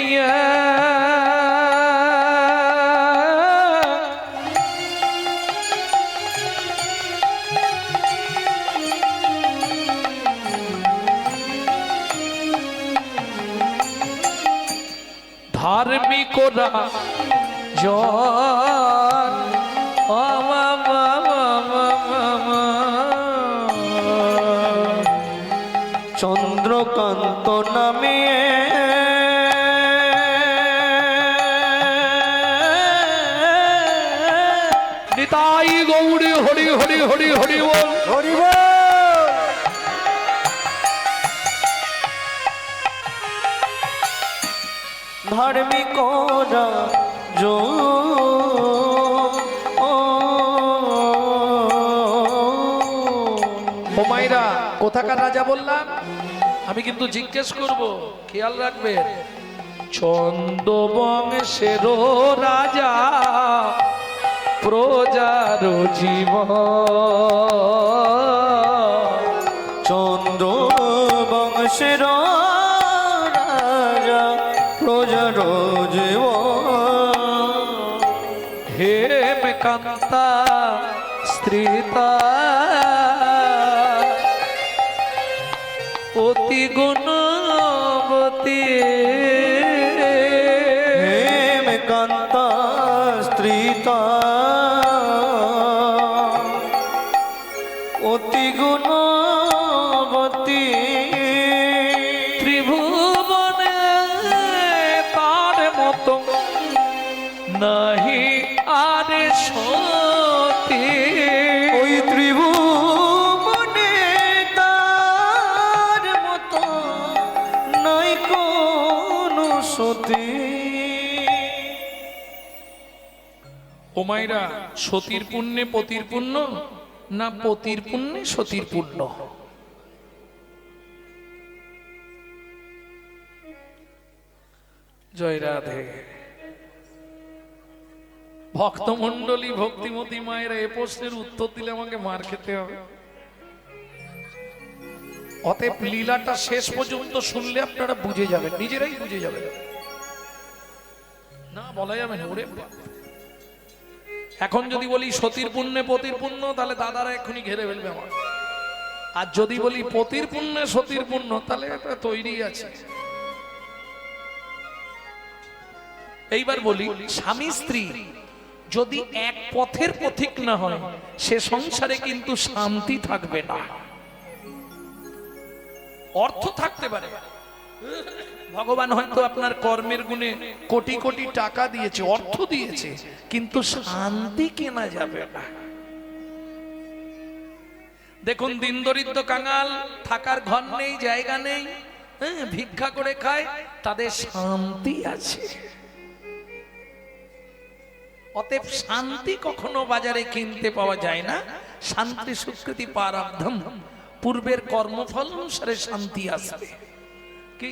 ধার্মিকরা জন চন্দ্রকান্ত নামে নিতাই গৌরী হরি হরি হরি হরি বল। হরি বল। ধার্মিকরা হুমায়রা কোথাকার রাজা বললাম, আমি কিন্তু জিজ্ঞেস করব, খেয়াল রাখবেন। ছন্দবংশের রাজা প্রজার জীবন, চন্দ্র বংশের রাজা প্রজার জীবন। হেমকান্তা স্ত্রীতা অতি গুণবতী, হেমকান্তা স্ত্রীতা অতি গুণবতী। ত্রিভুবনে তার মতো নাহি আর সতী, ওই ত্রিভুবনে তার মতো নাই কোনো সতী। ও মায়েরা, সতীর পুণ্যে পতির পুণ্য, না পতির পুণ্যে সতীর পুণ্য? জয় রাধে। ভক্তমণ্ডলী, ভক্তিমতী মায়েরা, এ প্রশ্নের উত্তর দিলে আমাকে মার খেতে হবে। অতএব লীলাটা শেষ পর্যন্ত শুনলে আপনারা বুঝে যাবেন, নিজেরাই বুঝে যাবেন, না বলা যাবে না। ওরে বাবা, এখন যদি বলি সতীর পুণ্যে পতির পুণ্য, তাহলে দাদারা এক্ষুনি ঘেরে ফেলবে আমার। আর যদি বলি পতির পুণ্যে সতীর পুণ্য, তাহলে এটা তৈরি আছে। এইবার বলি, স্বামী স্ত্রী যদি এক পথের পথিক না হয়, সে সংসারে কিন্তু শান্তি থাকবে না। অর্থ থাকতে পারে, ভগবান হয়তো আপনার কর্মের গুণে কোটি কোটি টাকা দিয়েছে, অর্থ দিয়েছে, কিন্তু শান্তি কেনা যাবে না। দেখুন, দিন দরিদ্র কাঙাল, থাকার ঘর নেই, জায়গা নেই, ভিক্ষা করে খায়, তাদের শান্তি আছে। অতএব শান্তি কখনো বাজারে কিনতে পাওয়া যায় না। শান্তি সুকৃতি প্রারব্ধম, পূর্বের কর্মফল অনুসারে শান্তি আসবে। কি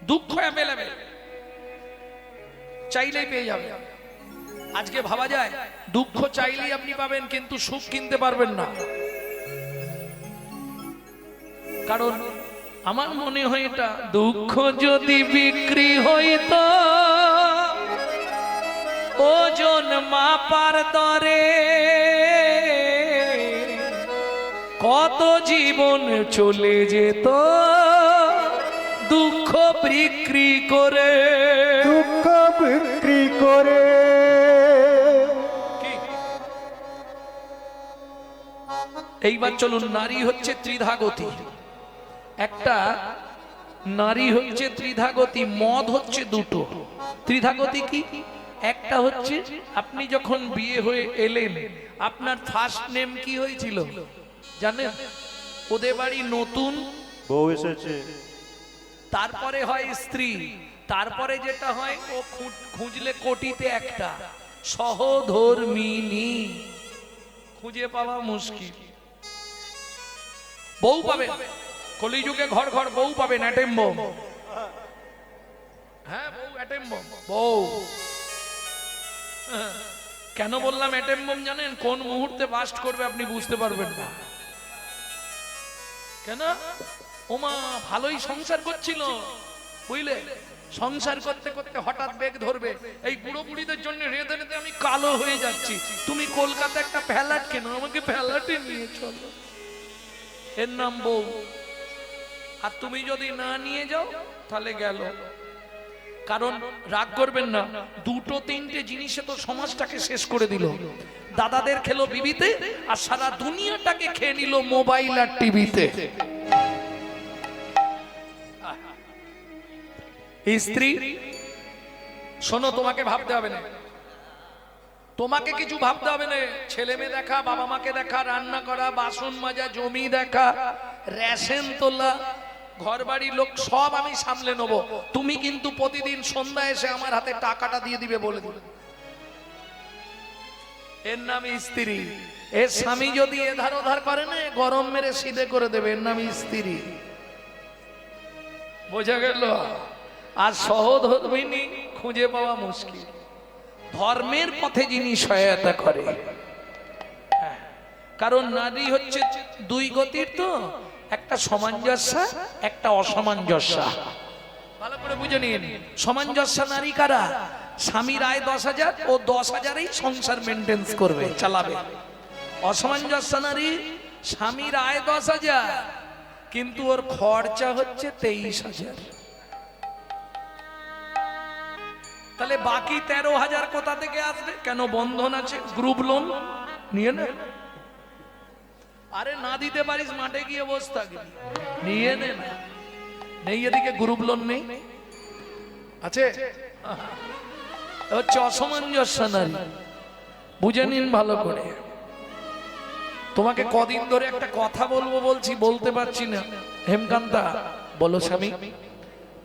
দুঃখ অ্যাভেলেবেল, চাইলেই পেয়ে যাবে। আজকে ভাবা যায় দুঃখ চাইলেই আপনি পাবেন, কিন্তু সুখ কিনতে পারবেন না। কারণ আমার মনে হয় এটা, দুঃখ যদি বিক্রি হইতো ওজন মাপার দরে, কত জীবন চলে যেত দুঃখ বিক্রি করে। দুঃখ বিক্রি করে। এইবার চলুন, নারী হচ্ছে ত্রিধাগতী। একটা নারী হচ্ছে ত্রিধাগতী, মদ হচ্ছে দুটো। ত্রিধাগতী কি? একটা হচ্ছে আপনি যখন বিয়ে হয়ে এলেন, আপনার ফার্স্ট নেম কি হয়েছিল জানেন? ওদের বাড়ি নতুন বউ এসেছে, তারপরে হয় স্ত্রী, তারপরে যেটা হয় ও খুঁজলে কোটিতে একটা সহধর্মিনী, খুঁজে পাওয়া মুশকিল। বউ পাবেন কলিযুগে, ঘর ঘর বউ পাবেন, অ্যাটেম বম। হ্যাঁ বউ অ্যাটেম বম, বউ। কেন বললাম অ্যাটেম বম জানেন? কোন মুহূর্তে বাস্ট করবে আপনি বুঝতে পারবেন না। কেন? ওমা ভালোই সংসার করছিল, বুঝলে, সংসার করতে করতে হঠাৎ বেগ ধরবে, এই বুড়ো বুড়িদের জন্য রেঁধে রেঁধে আমি কালো হয়ে যাচ্ছি, তুমি কলকাতা একটা ফ্ল্যাট কেন, আমাকে ফ্ল্যাটে নিয়ে চলো, এর নাম বউ। আর তুমি যদি না নিয়ে যাও তাহলে গেল। কারণ রাগ করবেন না, দুটো তিনটে জিনিসে তো সমাজটাকে শেষ করে দিল। দাদাদের খেলো বিবিতে, আর সারা দুনিয়াটাকে খেয়ে নিল মোবাইল আর টিভিতে। স্ত্রী শোনো, তোমাকে ভাবতে হবে না, তোমাকে কিছু ভাবতে হবে না। ছেলে মেয়ে দেখা, বাবা মাকে দেখা, রান্না করা, বাসন মাজা, জমি দেখা, রেশন তোলা, ঘর বাড়ি লোক সব আমি সামলে নেব। তুমি কিন্তু প্রতিদিন সন্ধ্যা এসে আমার হাতে টাকাটা দিয়ে দিবে বলে দিবে। এর নাম স্ত্রী। এর স্বামী যদি এধার ওধার করে না, গরম মেরে সিধে করে দেবে, এর নাম স্ত্রী। বোঝা গেল? আর সহধর্মিনী খুঁজে পাওয়া মুশকিল। ধর্মের পথে যিনি সহায়তা করে, কারণ নারী হচ্ছে দুই গতির, তো একটা সামঞ্জস্য, একটা অসামঞ্জস্য। ভালো করে বুঝে নিন, সামঞ্জস্য নারী কারা? স্বামীর আয় 10,000, ও 10,000এই সংসার মেনটেন্স করবে, চালাবে। অসামঞ্জস্য নারী, স্বামীর আয় 10,000 কিন্তু ওর খরচা হচ্ছে 23,000। তাহলে বাকি 13,000 কোথা থেকে আসবে? কেন? বন্ধন আছে, গ্রুপ লোন নিয়ে নে। আরে না দিতে পারিস মাঠে গিয়ে বসে থাকবি, নিয়ে নে না। নেই এদিকে গ্রুপ লোন নেই, আছে হচ্ছে অসামঞ্জস্য নারী। বুঝে নিন ভালো করে। তোমাকে কদিন ধরে একটা কথা বলবো বলছি, বলতে পারছি না। হেমকান্তা বলো স্বামী।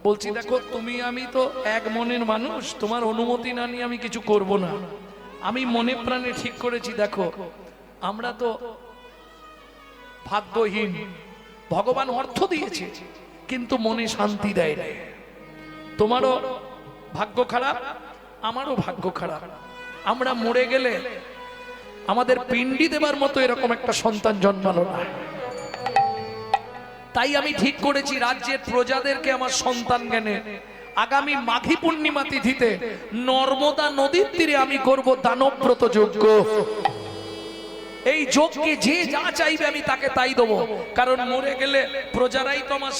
বলছি দেখো, তুমি আমি তো এক মনের মানুষ, তোমার অনুমতি না নিয়ে আমি কিছু করব না। আমি মনে প্রাণে ঠিক করেছি, দেখো আমরা তো ভাগ্যহীন, ভগবান অর্থ দিয়েছে কিন্তু মনে শান্তি দেয় না। তোমারও ভাগ্য খারাপ, আমারও ভাগ্য খারাপ। আমরা মরে গেলে আমাদের পিণ্ডি দেবার মতো এরকম একটা সন্তান জন্মালো না। তাই আমি ঠিক করেছি রাজ্যের প্রজাদেরকে আমার সন্তান জ্ঞানে আগামী মাঘী পূর্ণিমা তিথিতে নর্মদা নদীর তীরে আমি করব দানব্রত যজ্ঞ। এই যজ্ঞে যে যা চাইবে আমি তাকে তাই দেবো, কারণ মরে গেলে প্রজারাই তো আমার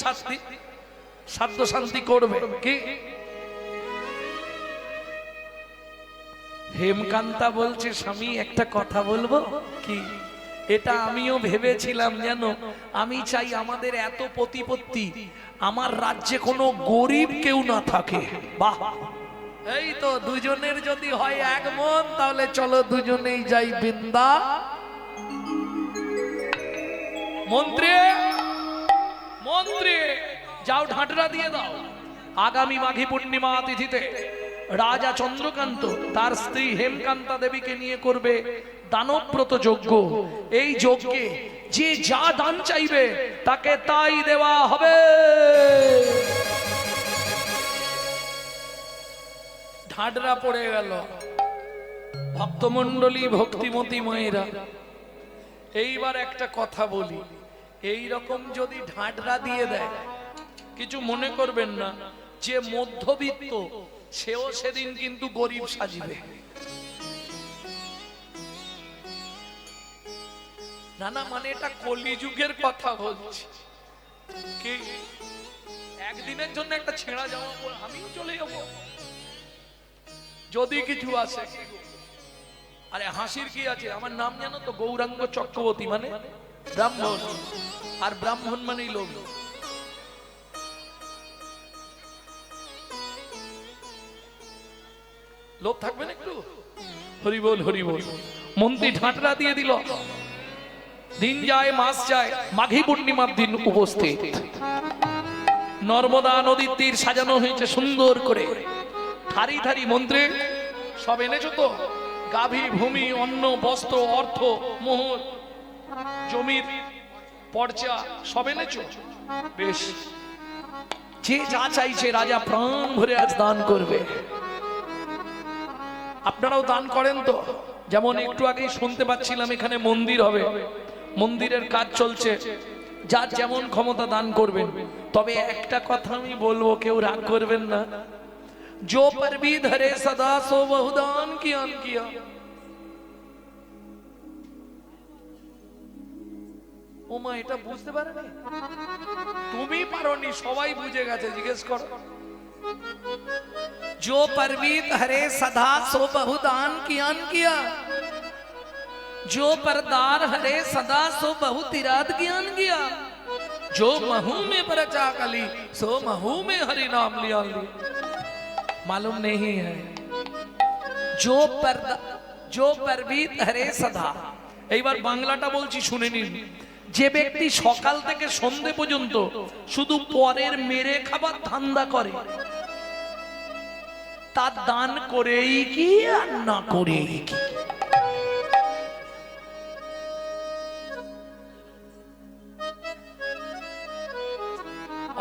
সাধ্য শান্তি করবে। কি হেমকান্তা বলছে, স্বামী একটা কথা বলবো। কি? এটা আমিও ভেবেছিলাম, যেন আমি চাই আমাদের এত প্রতিপত্তি, আমার রাজ্যে কোনো গরিব কেউ না থাকে। বাহ, এই তো দুজনের যদি হয় এক মন, তাহলে চলো দুজনেই যাই বৃন্দা। মন্ত্রী মন্ত্রী যাও, ঢাঁটরা দিয়ে দাও। আগামী মাঘী পূর্ণিমা তিথিতে রাজা চন্দ্রকান্ত তার স্ত্রী হেমকান্তা দেবীকে নিয়ে করবে দানব্রত যজ্ঞ। এই যজ্ঞে যে যা দান চাইবে তাকে তাই দেওয়া হবে। ঢাডরা পড়ে গেল ভক্তমণ্ডলী, ভক্তিমতী মায়েরা। এইবার একটা কথা বলি, এই রকম যদি ঢাডরা দিয়ে দেয়, কিছু মনে করবেন না, যে মধ্যবিত্ত সেও সেদিন কিন্তু গরিব সাজিবে। না না, মানে এটা কলিযুগের কথা বলছি। কি একদিনের জন্য একটা ছেঁড়া জামা পরে আমিও চলে যাব যদি কিছু আসে? আরে হাসির কি আছে? আমার নাম জানো তো, গৌরাঙ্গ চক্রবর্তী, মানে ব্রাহ্মণ, আর ব্রাহ্মণ মানেই লোক। লোক থাকবেন একটু? হরি বল, হরি বল। মন্ত্রী ঢাটরা দিয়ে দিল। দিন যায়, মাস যায়, মাঘী পূর্ণিমার দিন উপস্থিত। নর্মদা নদীর তীর সাজানো হয়েছে সুন্দর করে, থারি থারি। মন্ত্রী সব এনেছো তো? গাভী, ভূমি, অন্ন, বস্ত্র, অর্থ, মোহর, জমির পর্চা সব এনেছো? বেশ, যে যা চাইছে রাজা প্রাণ ভরে আজ দান করবে। আপনারাও দান করেন তো? যেমন একটু আগেই শুনতে পাচ্ছিলাম এখানে মন্দির হবে, মন্দিরের কাজ চলছে। যার যেমন ক্ষমতা দান করবেন। তবে একটা কথা আমি বলবো, কেউ রাগ করবেন না, जो पर भी धरे सदा सो बहुदान किया। ওমা, এটা বুঝতে পারেনি? তুমি পারোনি, সবাই বুঝে গেছে, জিজ্ঞেস করো। जो पर भी धरे सदा सो बहुदान किया, जो परदार हरे सदा सो बहु तिराद ज्ञान किया, जो महू में परचा कली सो महू में हरि नाम लिया। मालूम नहीं है? जो परबीत हरे सदा। এইবার বাংলাটা বলছি, শুনে নিন। যে ব্যক্তি সকাল থেকে সন্ধে পর্যন্ত শুধু পরের মেরে খাবার ধান্দা করে, তার দান করেই কি আর না করেই কি?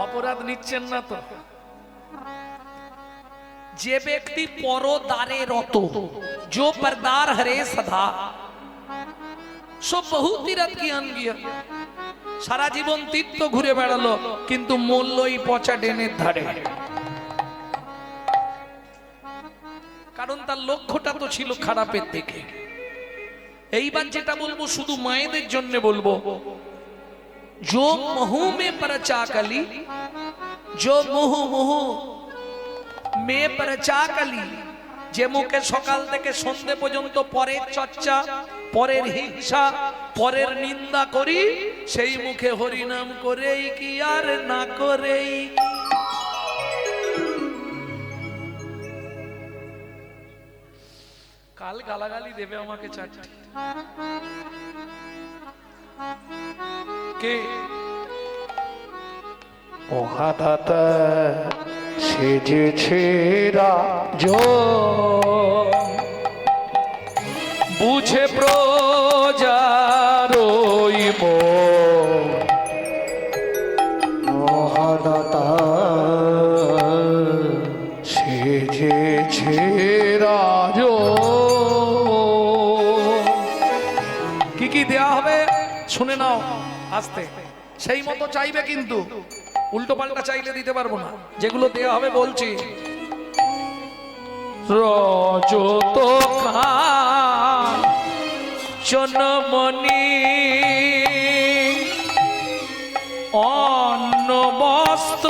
অপরাধ নিচ্ছেন না তো? যে ব্যক্তি পরদারে রত, जो परदार हरे सदा सो बहु तीरथ ज्ञान किया। সারা জীবন তীর্থ ঘুরে বেড়ালো, কিন্তু মূল্যই পচা ডেনের ধারে। কারণ তার লক্ষ্যটা তো ছিল খারাপের দিকে। এইবার যেটা বলবো শুধু মায়েদের জন্য বলবো, जो महू में परचा कली, जो मुहु মে পরচা কলি। যে মুখে সকাল থেকে সন্ধে পর্যন্ত পরের চর্চা, পরের হিংসা, পরের নিন্দা করি, সেই মুখে হরিনাম করেই কি আর না করেই। কাল গালাগালি দেবে আমাকে চারটি। কে? মহাদাতা সেজেছে রাজ, বুঝে প্রজার মহাদাতা সেজেছে রাজ। কি কি দেয়া হবে শুনে নাও আস্তে। সেই মতো চাইবে, কিন্তু উল্টো পাল্টা চাইলে দিতে পারবো না। যেগুলো দেয়া হবে বলছি, রজত চনমণি, অন্ন, বস্ত্র।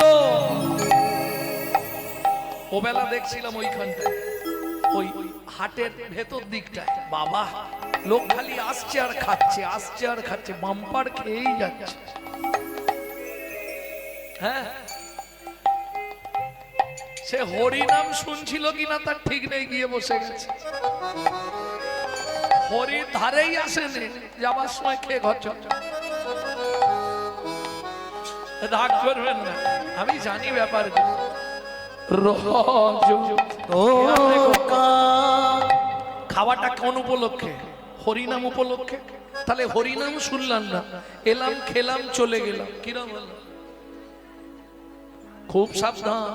ওবেলা দেখছিলাম ওইখানটায়, ওই হাটের ভেতর দিকটায়, বাবা লোক খালি আসছে আর খাচ্ছে, আসছে আর খাচ্ছে, বাম্পার খেয়েই যাচ্ছে। হ্যাঁ, সে হরিনাম শুনছিল কিনা তার ঠিক নেই, গিয়ে বসে গেছে। হরির ধারেই আসেনি, যাবার সময় খেয়ে ঘর চল। রাগ করবেন না, আমি জানি ব্যাপারগুলো। রজ ও কান। খাওয়াটা কোন উপলক্ষে? হরিনাম উপলক্ষে। তাহলে হরিনাম শুনলাম না, এলাম খেলাম চলে গেলাম, কিরম হলো? খুব সাবধান।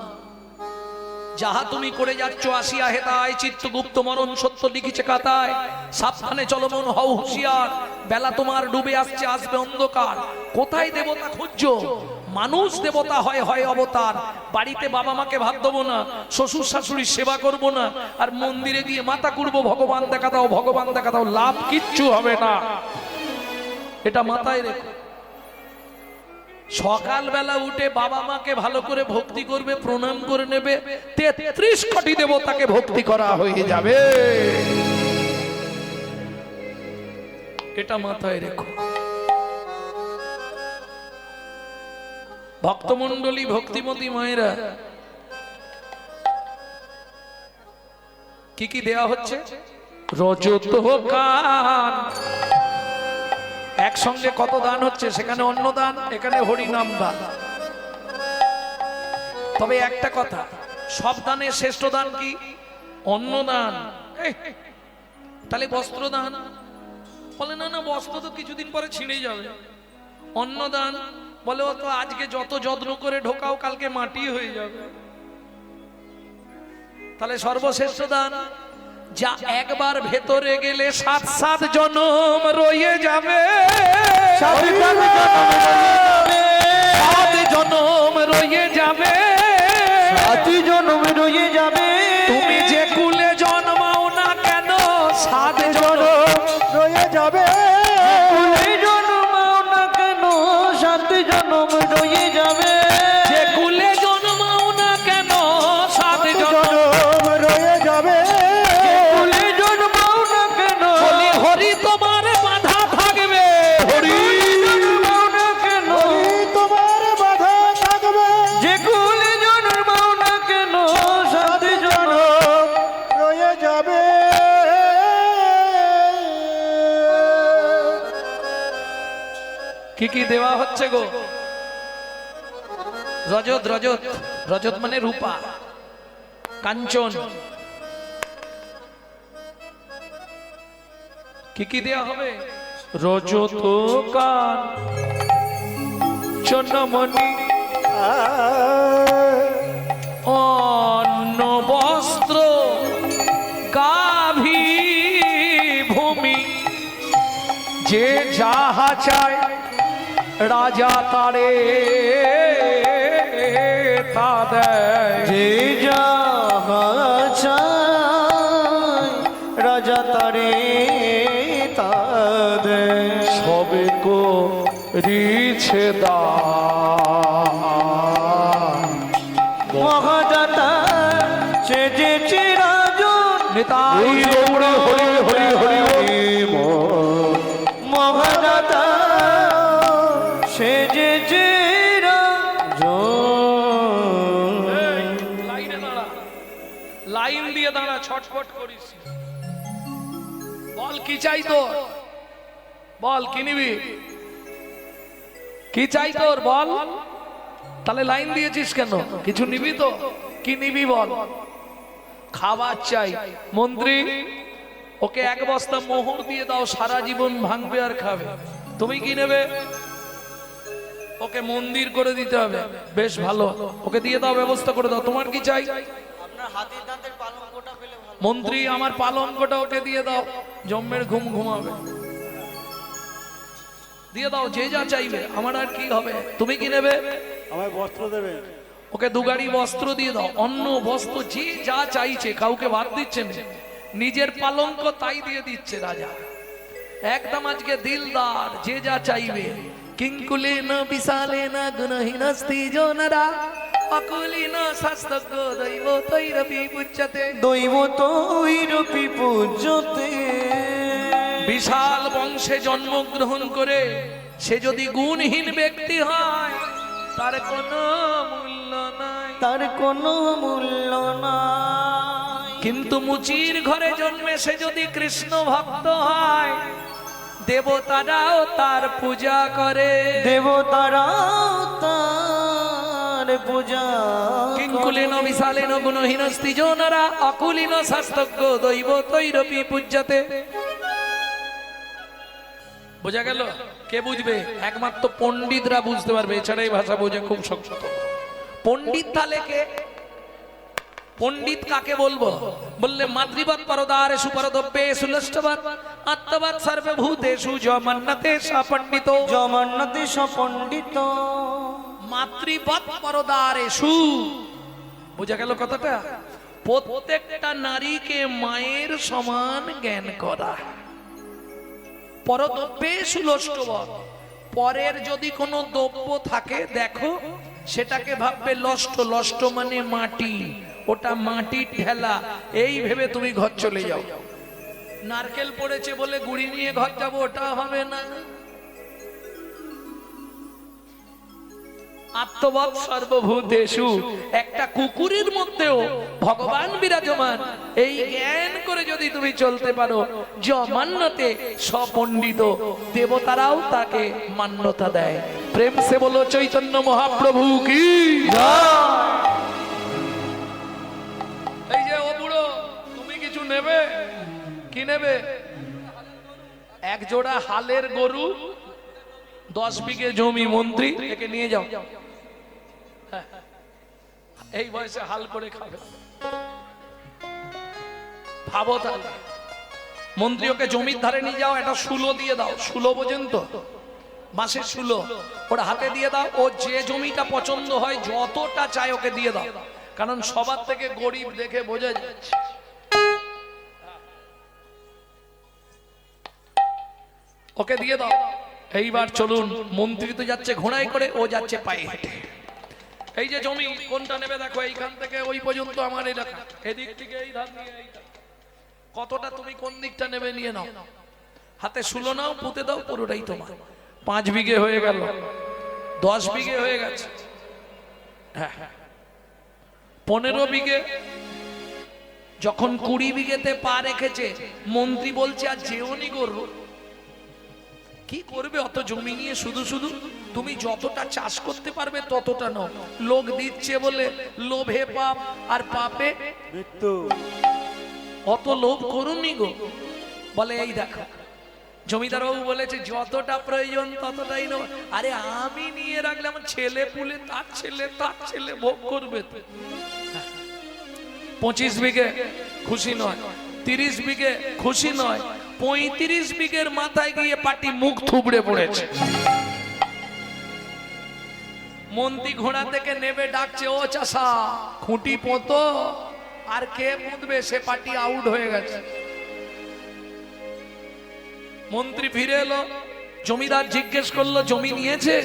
যাহা তুমি করে যাচ্ছ আসিয়া হেতায়, চিত্তগুপ্ত মরণ সত্য লিখিছে কাতায়। সাবধানে চলো মন, হও হুঁশিয়ার, বেলা তোমার ডুবে আসছে, আসবে অন্ধকার। কোথায় দেবতা খুঁজছো? মানুষ দেবতা হয় হয় অবতার। বাড়িতে বাবা মাকে ভাত দেবো না, শ্বশুর শাশুড়ির সেবা করব না, আর মন্দিরে গিয়ে মাথা কুড়বো, ভগবান দেখা দাও ভগবান দেখা দাও, লাভ কিচ্ছু হবে না। এটা মাথায় রেখো। সকালবেলা উঠে বাবা মাকে ভালো করে ভক্তি করবে, প্রণাম করে নেবে, 33 কোটি দেবতাকে ভক্তি করা হয়ে যাবে। এটা মাথায় রেখো। ভক্তমণ্ডলী, ভক্তিমতী মায়েরা, কি কি দেয়া হচ্ছে? রজত কান। একসঙ্গে কত দান হচ্ছে? সেখানে অন্ন দান, এখানে হরিনাম দান। তবে একটা কথা, সব দানের শ্রেষ্ঠ দান কি? অন্ন দান। তাহলে বস্ত্র দান বলে না, না বস্ত্র তো কিছুদিন পরে ছিঁড়ে যাবে। অন্ন দান বলে ও তো আজকে যত যত্ন করে ঢোকাও কালকে মাটি হয়ে যাবে। তাহলে সর্বশ্রেষ্ঠ দান, যা একবার ভেতরে গেলে 7 জনম রয়ে যাবে। 7 জনম রয়ে যাবে। 7 জনম রয়ে যাবে। তুমি যে কুলে জন্মাও না কেন, 7 জনম রয়ে যাবে। কুলে জন্মাও না কেন, 7 জনম রয়ে যাবে। যে কুলে জন্মাও না কেন, 7 জনম রয়ে যাবে। কুলে জন্মাও না কেন, বলি হরি তোমার বাধা থাকবে। হরি জন্মাও না কেন, তোমার বাধা থাকবে। যে কুলে জন্মাও না কেন, 7 জনম রয়ে যাবে। কি কি দেওয়া হচ্ছে গো? রজত, রজত, রজত মানে রূপা, কাঞ্চন। কি কি দেওয়া হবে? রজত কান চন্নমণি, অন্ন বস্ত্র গাভী ভূমি, যে যাহা চায় রাজা তারে তা দেয়। যে যাহা চায় রাজা তারে তা দেয়। সবে করিছে দান। মহাদাতা সেজেছে রাজন, নিতাই গৌর হরি হরি হরি মন। মহাদাতা সেজেছে রাজন। লাইনে দাঁড়া, লাইন দিয়ে দাঁড়া, ছটফট করিস। বল কি চাই তোর? বল কি নিবি? কি চাই তোর বল? তাহলে লাইন দিয়েছিস কেন? কিছু নিবি তো? কি নিবি বল? খাবার চাই। মন্ত্রী, ওকে 1 বস্তা মোহর দিয়ে দাও, সারা জীবন ভাঙবে আর খাবে। তুমি কি নেবে? ওকে মন্দির করে দিতে হবে। বেশ ভালো, ওকে দিয়ে দাও, ব্যবস্থা করে দাও। তোমার কি চাই? আপনার হাতির দাঁতের পালঙ্কটা পেলে ভালো। মন্ত্রী, আমার পালঙ্কটা ওকে দিয়ে দাও, জম্মের ঘুম ঘুমাবে। দিয়ে দাও, যে যা চাইবে, আমার আর কি হবে। তুমি কি নেবে? আমায় বস্ত্র দেবে। ওকে 2 গাড়ি বস্ত্র দিয়ে দাও, অন্ন বস্ত্র যে যা চাইছে, কাউকে বাদ দিচ্ছে না। নিজের পালঙ্ক তাই দিয়ে দিচ্ছে রাজা। একদম আজকে দিলদার, যে যা চাইবে। কিঙ্কুলে না বিশালে না গুণহীনস্তি জোনরা, অকুলি না শাস্তজ্ঞ দৈব তৈরপি পুচ্যতে। দৈব তৈরপি পূজ্যতে। বিশাল বংশে জন্মগ্রহণ করে সে যদি গুণহীন ব্যক্তি হয়, তার কোনো মূল্য নাই। তার কোনো মূল্য নাই। কিন্তু মুচির ঘরে জন্মে সে যদি কৃষ্ণ ভক্ত হয়, দেবতারাও তার পূজা করে। দেবতারাও তার তারে পূজা কিঙ্কুলিন বিশালেন গুণহীনস্তি জনরা অকুলিন শাস্তজ্ঞ দৈব তৈরপি পূজ্যতে। বোঝা গেল? কে বুঝবে? একমাত্র পণ্ডিতরা বুঝতে পারবে, এছাড়া এই ভাষা বোঝা খুব শক্ত। পণ্ডিত তাহলে কে? পণ্ডিত কাকে বলবো? বললে মাতৃবৎ পরদারে সুপরদব্যে সুলষ্টবৎ আত্মবৎ সর্বভূতেষু জমান্নতে সপণ্ডিত। জমান্নতে সপণ্ডিত। মাতৃবৎ পরদারে সু, বোঝা গেল কথাটা? প্রত্যেকটা নারীকে মায়ের সমান জ্ঞান করা। পরদ্রব্যে সুলষ্টবৎ, পরের যদি কোনো দ্রব্য থাকে দেখো সেটাকে ভাববে লষ্ট। লষ্ট মানে মাটি, ওটা মাটির ঢেলা, এই ভেবে তুমি ঘর চলে যাও। নারকেল পড়েছে বলে গুড়ি নিয়ে ঘর যাবো, ওটা হবে না। আত্মবৎ সর্বভূতেষু, একটা কুকুরের মধ্যেও ভগবান বিরাজমান, এই জ্ঞান করে যদি তুমি চলতে পারো, মান্যতে সপণ্ডিত, দেবতারাও তাকে মান্যতা দেয়। প্রেম সে বলো চৈতন্য মহাপ্রভু কি জয়। এই যে ও বুড়ো, তুমি কিছু নেবে? কি নেবে? এক জোড়া হালের গরু, 10 বিঘে জমি, মন্ত্রী একে নিয়ে যাও। এই বয়সে হাল করে খাবে, ভাবো তাহলে। মন্ত্রী ওকে জমির ধারে নিয়ে যাও, একটা শুলো দিয়ে দাও। শুলো বোঝেন তো? বাঁশের শুলো, ওর হাতে দিয়ে দাও। ও যে জমিটা পছন্দ হয়, যতটা চাই ওকে দিয়ে দাও, কারণ সবার থেকে গরিব দেখে বোঝা যাচ্ছে। ওকে দিয়ে দাও। এইবার চলুন, মন্ত্রী তো যাচ্ছে ঘোড়ায় করে, ও যাচ্ছে পায়ে হেঁটে। এই যে জমি কোনটা নেবে দেখো, এইখান থেকে ওই পর্যন্ত আমার এলাকা, এদিক থেকে এই ধার নিয়ে এই ধার। কতটা তুমি কোন দিকটা নেবে নিয়ে নাও, হাতে শুলো নাও, পুঁতে দাও, পুরোটাই তোমার। 5 বিঘে হয়ে গেল, 10 বিঘে হয়ে গেছে, 15 বিঘে। যখন 20 বিঘেতে পা রেখেছে, মন্ত্রী বলছে আর যেওনি গরু, কি করবে অত জমি নিয়ে? শুধু শুধু তুমি যতটা চাষ করতে পারবে ততটা নাও। লোক দিচ্ছে বলে লোভে পাপ, আর পাপে মৃত্যু। অত লোভ করুননি গো। বলে এই দেখো, জমিদার বাবু বলেছে যতটা প্রয়োজন ততটাই নাও। আরে আমি নিয়ে রাখলে আমার ছেলে পুলে, তার ছেলে ভোগ করবে তো। 25 বিঘে খুশি নয়, 30 বিঘে খুশি নয়, 35 বিঘের মাথায় গিয়ে পাটি মুখ থুবড়ে পড়েছে। মন্ত্রী ঘোড়া থেকে নেবে, ডাকছে ও চাষা, খুঁটি পোঁতো। আর কে পুঁতবে? সে পাটি আউট হয়ে গেছে। মন্ত্রী ফিরে এলো, জমিদার জিজ্ঞেস করলো জমি নিয়েছে?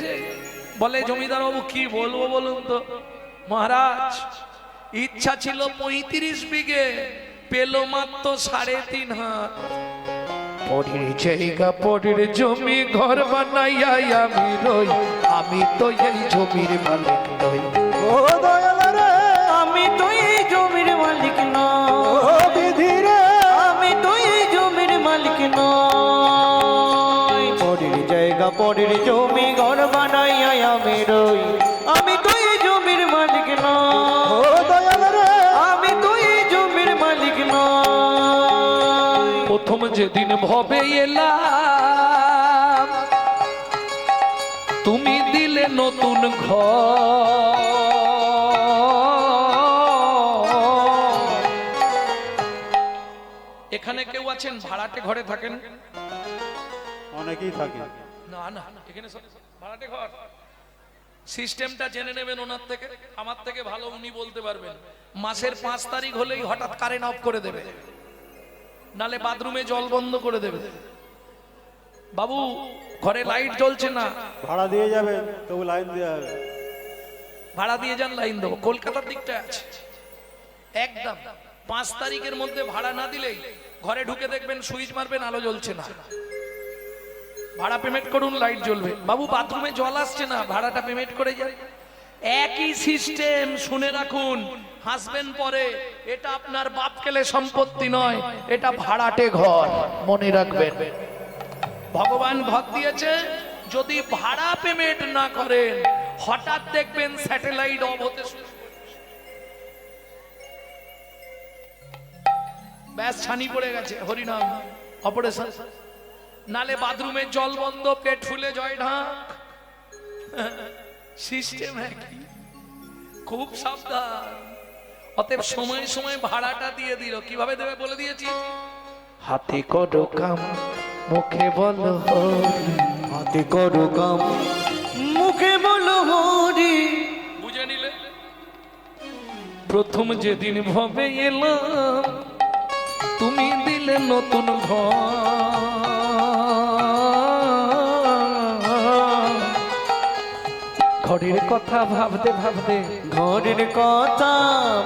বলে জমিদার বাবু কি বলবো বলুন তো মহারাজ, ইচ্ছা ছিল 35 বিঘে, পেল মাত্র 3.5 হাত। পরের জায়গা পরের জমি ঘর বানাইয়া আমি রই, আমি তো এই জমির মালিক নই। ও দয়াল রে, আমি তো এই জমির মালিক নই। ও বিধি রে, আমি তো এই জমির মালিক নই। পরের জায়গা পরের জমি ঘর বানাইয়া আমি রই, আমি তো এই জমির মালিক নই। ও দয়াল রে, আমি তো এই জমির মালিক নই। প্রথম যেদিন ভবে এলাম, তুমি দিলে নতুন ঘর। এখানে কেউ আছেন ভাড়াটে ঘরে থাকেন? অনেকেই থাকে। না না, এখানে সব ভাড়াটে ঘর। সিস্টেমটা জেনে নেবেন ওনার থেকে, আমার থেকে ভালো উনি বলতে পারবেন। মাসের 5 তারিখ হলেই হঠাৎ কারেন্ট অফ করে দেবে, নালে বাথরুমে জল বন্ধ করে দেবে। বাবু ঘরে লাইট জ্বলছে না, ভাড়া দিয়ে যাবে, তবু লাইন দেওয়া হবে। ভাড়া দিয়ে যান, লাইন দেবো। কলকাতার দিকটায় আছে একদম। 5 তারিখের মধ্যে ভাড়া না দিলেই ঘরে ঢুকে দেখবেন সুইচ মারবেন, আলো জ্বলছে না। ভাড়া পেমেন্ট করুন, লাইট জ্বলবে। বাবু বাথরুমে জল আসছে না, ভাড়াটা পেমেন্ট করে যান। একই সিস্টেম, শুনে রাখুন, হাসবেন পরে। এটা আপনার বাপ কেলে সম্পত্তি নয়, এটা ভাড়াটে ঘর, মনে রাখবেন। ভগবান ঘর দিয়েছে, যদি ভাড়া পেমেন্ট না করেন হঠাৎ দেখবেন স্যাটেলাইট অফ হতে শুরু করে। ব্যাস ছানি পড়ে গেছে, হরিনাম অপারেশন। নালে বাথরুমে জল বন্ধ, পেট ফুলে জয় ঢাক। সিস্টেম একই, খুব সাবধান। অতএব সময় সময় ভাড়াটা দিয়ে দিল। কিভাবে দেবে বলে দিয়েছি। হাতে করো কাম, মুখে বলো হরি। হাতে করো কাম, মুখে বলো হরি। বুঝে নিলে। প্রথম যেদিন ভবে এলাম, তুমি দিলে নতুন ঘর। ঘরের কথা ভাবতে ভাবতে, ঘরের কথা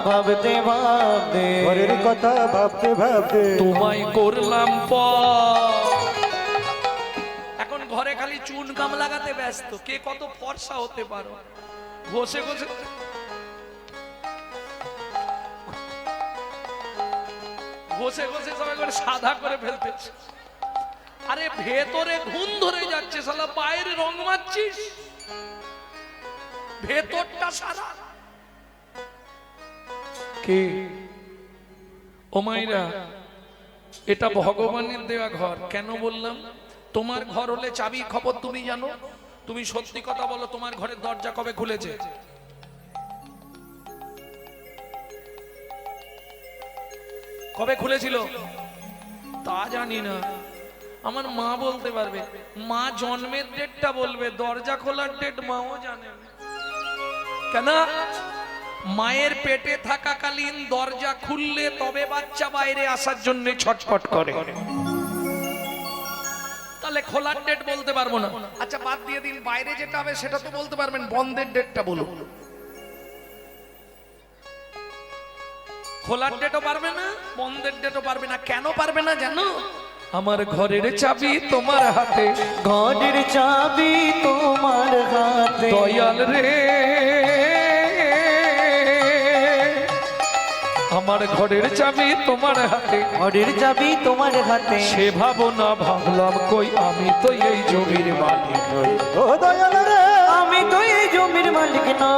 ভাবতে ভাবতে, ঘরের কথা ভাবতে ভাবতে তোমায় করলাম পর। এখন ঘরে খালি চুন কাম লাগাতে ব্যস্ত। কে কত ফর্সা হতে পারো, ঘষে ঘষে ঘষে ঘষে সবাই করে সাদা করে ফেলতেছে। আরে ভেতরে ঘুম ধরে যাচ্ছে, শালা বাইরে রং মারছিস, ভেতরটা সাদা। কে ও মাইরা, এটা ভগবানের দেওয়া ঘর। কেন বললাম? তোমার ঘর হলে চাবি খবর তুমি জানো। তুমি সত্যি কথা বলো, তোমার ঘরের দরজা কবে খুলেছে? কবে খুলেছিল তা জানি না, আমার মা বলতে পারবে। মা জন্মের ডেটটা বলবে, দরজা খোলার ডেট মাও জানে না। কেন? মায়ের পেটে থাকাকালীন দরজা খুললে তবে বাচ্চা বাইরে আসার জন্য ছটফট করে। তাহলে খোলার ডেট বলতে পারবো না। আচ্ছা বাদ দিয়ে দিন, বাইরে যেটা হবে সেটা তো বলতে পারবেন, বন্ধের ডেটটা বলুন। খোলার ডেটও পারবে না, বন্ধের ডেটও পারবে না। কেন পারবে না জানো? আমার ঘরের চাবি তোমার হাতে, ঘরের চাবি তোমার হাতে। দয়াল রে, আমার ঘরের চাবি তোমার হাতে, ঘরের চাবি তোমার হাতে। সে ভাবনা ভাবলাম কই, আমি তো এই জমির মালিক নই। ও দয়াল রে, আমি তো এই জমির মালিক না।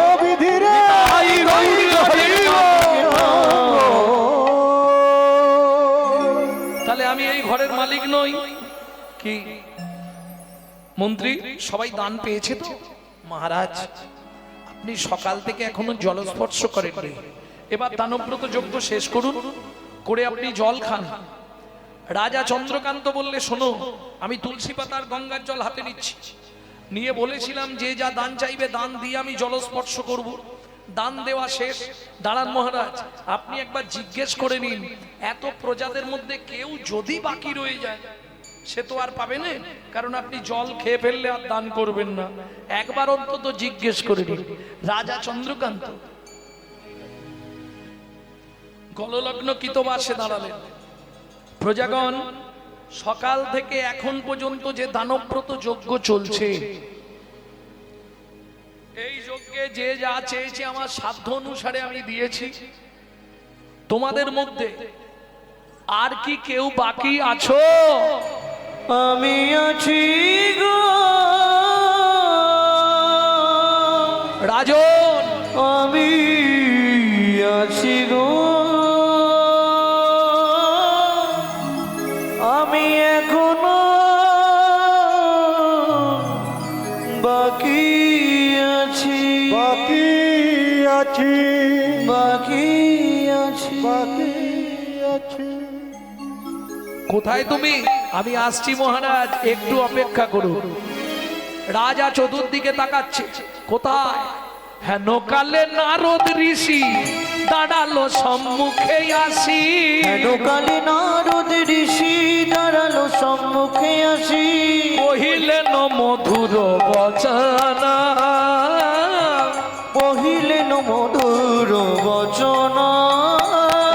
ও বিধি রে, আই রই হরি ও। তাহলে আমি এই ঘরের মালিক নই। কি মন্ত্রী সবাই দান পেয়েছে তো? মহারাজ আপনি সকাল থেকে এখনো জলস্পর্শ করেননি, এবার দানব্রত যজ্ঞ শেষ করুন, করে আপনি জল খান। রাজা চন্দ্রকান্ত বললে, শোনো, আমি তুলসী পাতার গঙ্গার জল হাতে নিচ্ছি। নিয়ে বলেছিলাম যে যা দান চাইবে দান দিয়ে আমি জলস্পর্শ করব। দান দেওয়া শেষ। দাঁড়ান মহারাজ, আপনি একবার জিজ্ঞেস করে নিন, এত প্রজাদের মধ্যে কেউ যদি বাকি রয়ে যায় সে তো আর পাবে না, কারণ আপনি জল খেয়ে ফেললে আর দান করবেন না। একবার অন্তত জিজ্ঞেস করে নিন। রাজা চন্দ্রকান্ত গললগ্ন কৃতবাসে দাঁড়ালেন। প্রজাগণ, সকাল থেকে এখন পর্যন্ত যে দানব্রত যজ্ঞ চলছে, এই যজ্ঞে যে যা চেয়েছে আমার সাধ্য অনুসারে আমি দিয়েছি। তোমাদের মধ্যে আর কি কেউ বাকি আছো? আমি আছি গো রাজন, আমি আছি গো, আমি এখনো বাকি আছি, বাকি আছি, বাকি আছি, বাকি আছি। কোথায় তুমি? আমি আসছি মহারাজ, একটু অপেক্ষা করুন। রাজা চতুর্দিকে তাকাচ্ছে, কোথায়? হেন কালে নারদ ঋষি দাঁড়ালো সম্মুখে আসি। হেন কালে নারদ ঋষি দাঁড়ালো সম্মুখে আসি। কহিলেন মধুর বচনা, কহিলেন মধুর বচনা।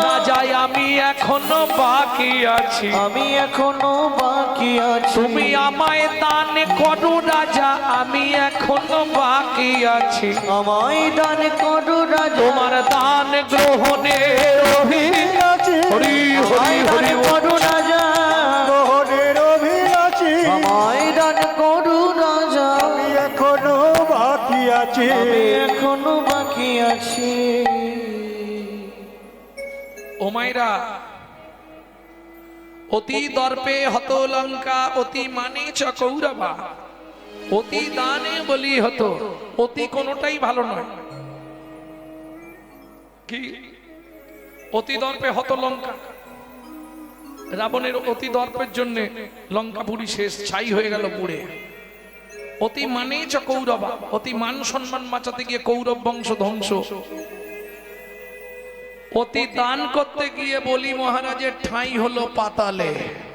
রাজাই আমি এখনো বাকি আছি, আমি এখনো বাকি আছি। তুমি আমায় দান করো রাজা, আমি এখনো বাকি আছি। আমায় দান করো রাজা, তোমার দান গ্রহণে অভিলাষী, হরি হরি হরি করো রাজা, গ্রহণের অভিলাষী, আমায় দান করো রাজা। আমি এখনো বাকি আছি আমি এখনো বাকি আছি। ও মায়েরা, অতি দর্পে হত লঙ্কা, অতি মানে চ কৌরবা, অতি দানে বলি হতো। অতি কোনোটাই ভালো নয়। কি অতি দর্পে হত লঙ্কা, রাবণের অতি দর্পের জন্য লঙ্কাপুরী শেষ, ছাই হয়ে গেল পুড়ে। অতি মানে চ কৌরবা, অতি মান সম্মান বাঁচাতে গিয়ে কৌরব বংশ ধ্বংস। অতি দান করতে গিয়ে বলি মহারাজের ঠাঁই হলো পাতালে।